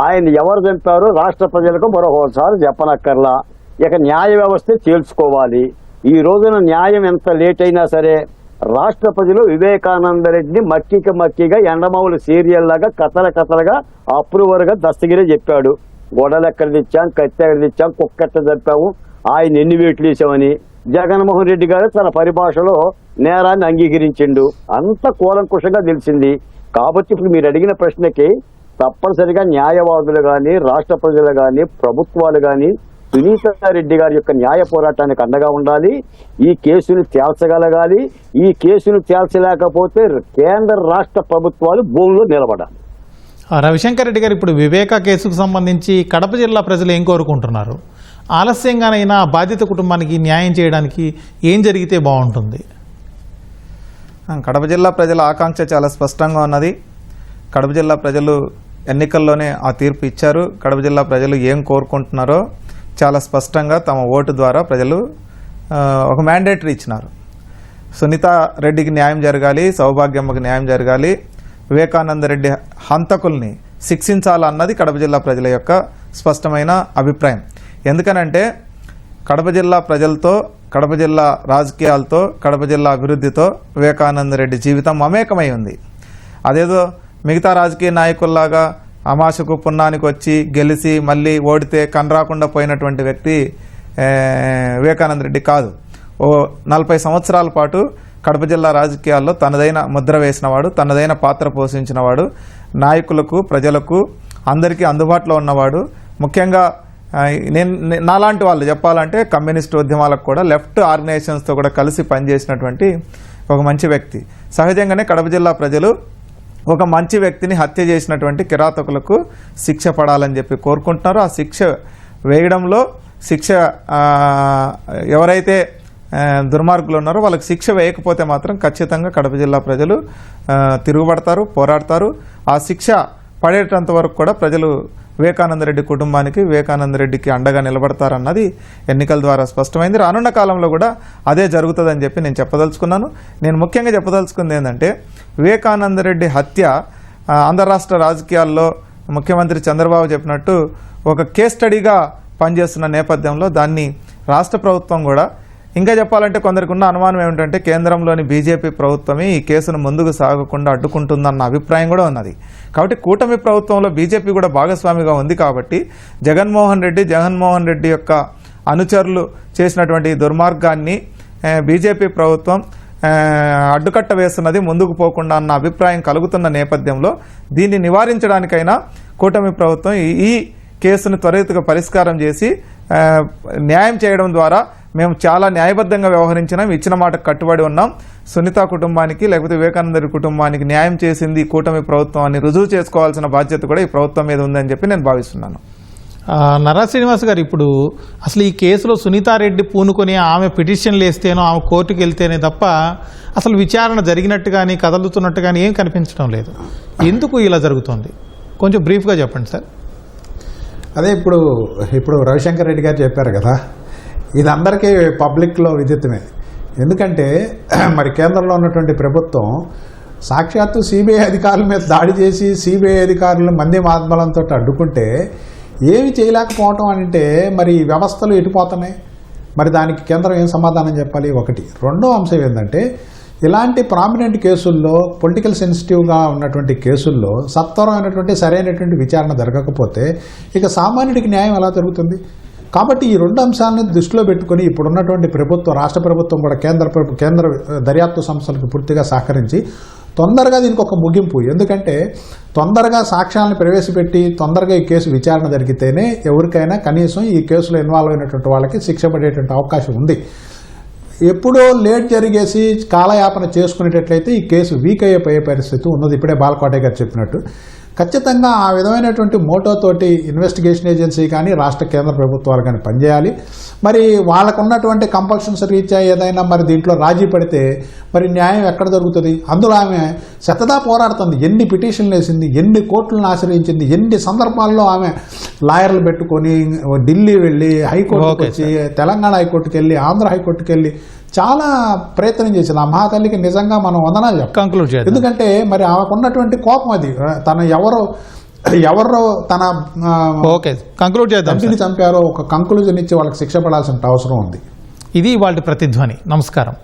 ఆయన ఎవరు చంపారో రాష్ట్ర ప్రజలకు మరొకసారి చెప్పనక్కర్లా. ఇక న్యాయ వ్యవస్థ తేల్చుకోవాలి. ఈ రోజున న్యాయం ఎంత లేట్ అయినా సరే రాష్ట్ర ప్రజలు వివేకానంద రెడ్డిని మక్కిగా ఎండమావులు సీరియల్ లాగా కథలుగా అప్రూవర్గా దస్తగిరే చెప్పాడు. గొడవలు ఎక్కడ తెచ్చాం, కత్తి ఎక్కడ తెచ్చాం, కుక్క ఎక్కడ చంపాము, ఆయన ఎన్ని వేట్లు వేసామని జగన్మోహన్ రెడ్డి గారు తన పరిభాషలో నేరాన్ని అంగీకరించిండు. అంత కూలంకుషంగా తెలిసింది. కాబట్టి ఇప్పుడు మీరు అడిగిన ప్రశ్నకి తప్పనిసరిగా న్యాయవాదులు కానీ, రాష్ట్ర ప్రజలు కానీ, ప్రభుత్వాలు కానీ సునీతారెడ్డి గారి యొక్క న్యాయ పోరాటానికి అండగా ఉండాలి. ఈ కేసును తేల్చగలగాలి. ఈ కేసును తేల్చలేకపోతే కేంద్ర రాష్ట్ర ప్రభుత్వాలు భూమిలో నిలబడాలి. రవిశంకర్ రెడ్డి గారు, ఇప్పుడు వివేక కేసుకు సంబంధించి కడప జిల్లా ప్రజలు ఏం కోరుకుంటున్నారు? ఆలస్యంగానైనా బాధిత కుటుంబానికి న్యాయం చేయడానికి ఏం జరిగితే బాగుంటుంది? కడప జిల్లా ప్రజల ఆకాంక్ష చాలా స్పష్టంగా ఉన్నది. కడప జిల్లా ప్రజలు ఎన్నికల్లోనే ఆ తీర్పు ఇచ్చారు. కడప జిల్లా ప్రజలు ఏం కోరుకుంటున్నారో చాలా స్పష్టంగా తమ ఓటు ద్వారా ప్రజలు ఒక మ్యాండేటరీ ఇచ్చినారు. సునీతా రెడ్డికి న్యాయం జరగాలి, సౌభాగ్యమ్మకి న్యాయం జరగాలి, వివేకానంద రెడ్డి హంతకుల్ని శిక్షించాలన్నది కడప జిల్లా ప్రజల యొక్క స్పష్టమైన అభిప్రాయం. ఎందుకనంటే కడప జిల్లా ప్రజలతో, కడప జిల్లా రాజకీయాలతో, కడప జిల్లా అభివృద్ధితో వివేకానంద రెడ్డి జీవితం మమేకమై ఉంది. అదేదో మిగతా రాజకీయ నాయకుల్లాగా అమాసకు పున్నానికి వచ్చి గెలిచి మళ్ళీ ఓడితే కనరాకుండా పోయినటువంటి వ్యక్తి వివేకానంద రెడ్డి కాదు. ఓ 40 సంవత్సరాల పాటు కడప జిల్లా రాజకీయాల్లో తనదైన ముద్ర వేసినవాడు, తనదైన పాత్ర పోషించినవాడు, నాయకులకు, ప్రజలకు అందరికీ అందుబాటులో ఉన్నవాడు. ముఖ్యంగా నాలాంటి వాళ్ళు చెప్పాలంటే కమ్యూనిస్టు ఉద్యమాలకు కూడా, లెఫ్ట్ ఆర్గనైజేషన్స్తో కూడా కలిసి పనిచేసినటువంటి ఒక మంచి వ్యక్తి. సహజంగానే కడప జిల్లా ప్రజలు ఒక మంచి వ్యక్తిని హత్య చేసినటువంటి కిరాతకులకు శిక్ష పడాలని చెప్పి కోరుకుంటున్నారు. ఆ శిక్ష వేయడంలో ఎవరైతే దుర్మార్గులు ఉన్నారో వాళ్ళకి శిక్ష వేయకపోతే మాత్రం ఖచ్చితంగా కడప జిల్లా ప్రజలు తిరుగుబడతారు, పోరాడతారు. ఆ శిక్ష పడేటంత వరకు కూడా ప్రజలు వివేకానంద రెడ్డి కుటుంబానికి, వివేకానంద రెడ్డికి అండగా నిలబడతారన్నది ఎన్నికల ద్వారా స్పష్టమైంది. రానున్న కాలంలో కూడా అదే జరుగుతుందని చెప్పి నేను చెప్పదలుచుకున్నాను. నేను ముఖ్యంగా చెప్పదలుచుకుంది ఏంటంటే, వివేకానంద రెడ్డి హత్య ఆంధ్ర రాష్ట్ర రాజకీయాల్లో ముఖ్యమంత్రి చంద్రబాబు చెప్పినట్టు ఒక కేస్ స్టడీగా పనిచేస్తున్న నేపథ్యంలో దాన్ని రాష్ట్ర ప్రభుత్వం కూడా, ఇంకా చెప్పాలంటే కొందరికి ఉన్న అనుమానం ఏమిటంటే కేంద్రంలోని బీజేపీ ప్రభుత్వమే ఈ కేసును ముందుకు సాగకుండా అడ్డుకుంటుందన్న అభిప్రాయం కూడా ఉన్నది. కాబట్టి కూటమి ప్రభుత్వంలో బీజేపీ కూడా భాగస్వామిగా ఉంది. కాబట్టి జగన్మోహన్ రెడ్డి యొక్క అనుచరులు చేసినటువంటి దుర్మార్గాన్ని బీజేపీ ప్రభుత్వం అడ్డుకట్ట వేస్తున్నది, ముందుకు పోకుండా అన్న అభిప్రాయం కలుగుతున్న నేపథ్యంలో దీన్ని నివారించడానికైనా కూటమి ప్రభుత్వం ఈ కేసును త్వరితగా పరిష్కారం చేసి న్యాయం చేయడం ద్వారా మేము చాలా న్యాయబద్ధంగా వ్యవహరించినాం, ఇచ్చిన మాటకు కట్టుబడి ఉన్నాం, సునీత కుటుంబానికి లేకపోతే వివేకానంద కుటుంబానికి న్యాయం చేసింది కూటమి ప్రభుత్వం అని రుజువు చేసుకోవాల్సిన బాధ్యత కూడా ఈ ప్రభుత్వం మీద ఉందని చెప్పి నేను భావిస్తున్నాను. నరా శ్రీనివాస్ గారు, ఇప్పుడు అసలు ఈ కేసులో సునీతారెడ్డి పూనుకొని ఆమె పిటిషన్లు వేస్తేనో, ఆమె కోర్టుకు వెళ్తేనే తప్ప అసలు విచారణ జరిగినట్టు కానీ కదులుతున్నట్టు కానీ ఏం కనిపించడం లేదు. ఎందుకు ఇలా జరుగుతుంది? కొంచెం బ్రీఫ్గా చెప్పండి సార్. అదే ఇప్పుడు రవిశంకర్ రెడ్డి గారు చెప్పారు కదా, ఇది అందరికీ పబ్లిక్లో విదితమే. ఎందుకంటే మరి కేంద్రంలో ఉన్నటువంటి ప్రభుత్వం సాక్షాత్తు సిబిఐ అధికారుల మీద దాడి చేసి సిబిఐ అధికారులు మంది మాధ్యమాలతో అడ్డుకుంటే ఏమి చేయలేకపోవటం అంటే మరి వ్యవస్థలు ఎటుపోతున్నాయి. మరి దానికి కేంద్రం ఏం సమాధానం చెప్పాలి? ఒకటి. రెండో అంశం ఏంటంటే, ఇలాంటి ప్రామినెంట్ కేసుల్లో, పొలిటికల్ సెన్సిటివ్గా ఉన్నటువంటి కేసుల్లో సత్వరమైనటువంటి సరైనటువంటి విచారణ జరగకపోతే ఇక సామాన్యుడికి న్యాయం ఎలా జరుగుతుంది? కాబట్టి ఈ రెండు అంశాలను దృష్టిలో పెట్టుకుని ఇప్పుడున్నటువంటి ప్రభుత్వం, రాష్ట్ర ప్రభుత్వం కూడా కేంద్ర దర్యాప్తు సంస్థలకు పూర్తిగా సహకరించి తొందరగా దీనికి ఒక ముగింపు. ఎందుకంటే తొందరగా సాక్ష్యాలను ప్రవేశపెట్టి తొందరగా ఈ కేసు విచారణ జరిగితేనే ఎవరికైనా కనీసం ఈ కేసులో ఇన్వాల్వ్ అయినటువంటి వాళ్ళకి శిక్ష పడేటువంటి అవకాశం ఉంది. ఎప్పుడో లేట్ జరిగేసి కాలయాపన చేసుకునేటట్లయితే ఈ కేసు వీక్ అయిపోయే పరిస్థితి ఉన్నది. ఇప్పుడే బాలకోటయ్య గారు చెప్పినట్టు. ఖచ్చితంగా ఆ విధమైనటువంటి మోటోతోటి ఇన్వెస్టిగేషన్ ఏజెన్సీ కానీ రాష్ట్ర కేంద్ర ప్రభుత్వాలు కానీ పనిచేయాలి. మరి వాళ్ళకు ఉన్నటువంటి కంపల్షన్స్ రీత్యా ఏదైనా మరి దీంట్లో రాజీ పడితే మరి న్యాయం ఎక్కడ దొరుకుతుంది? అందులో ఆమె శతదా పోరాడుతుంది. ఎన్ని పిటిషన్లు వేసింది, ఎన్ని కోర్టులను ఆశ్రయించింది, ఎన్ని సందర్భాల్లో ఆమె లాయర్లు పెట్టుకొని ఢిల్లీ వెళ్ళి హైకోర్టుకి వచ్చి, తెలంగాణ హైకోర్టుకి వెళ్ళి, ఆంధ్ర హైకోర్టుకి వెళ్ళి చాలా ప్రయత్నం చేసింది. ఆ మహాతల్లికి నిజంగా మనం వందనాలు చెప్పాలి. కంక్లూడ్ చేద్దాం. ఎందుకంటే మరి ఆమెకు ఉన్నటువంటి కోపం అది, తన ఎవరో తన ఓకే, కంక్లూడ్ చేద్దాం. తండ్రిని చంపారో ఒక కంక్లూజన్ ఇచ్చి వాళ్ళకి శిక్ష పడాల్సిన అవసరం ఉంది. ఇది వాళ్ళ ప్రతిధ్వని. నమస్కారం.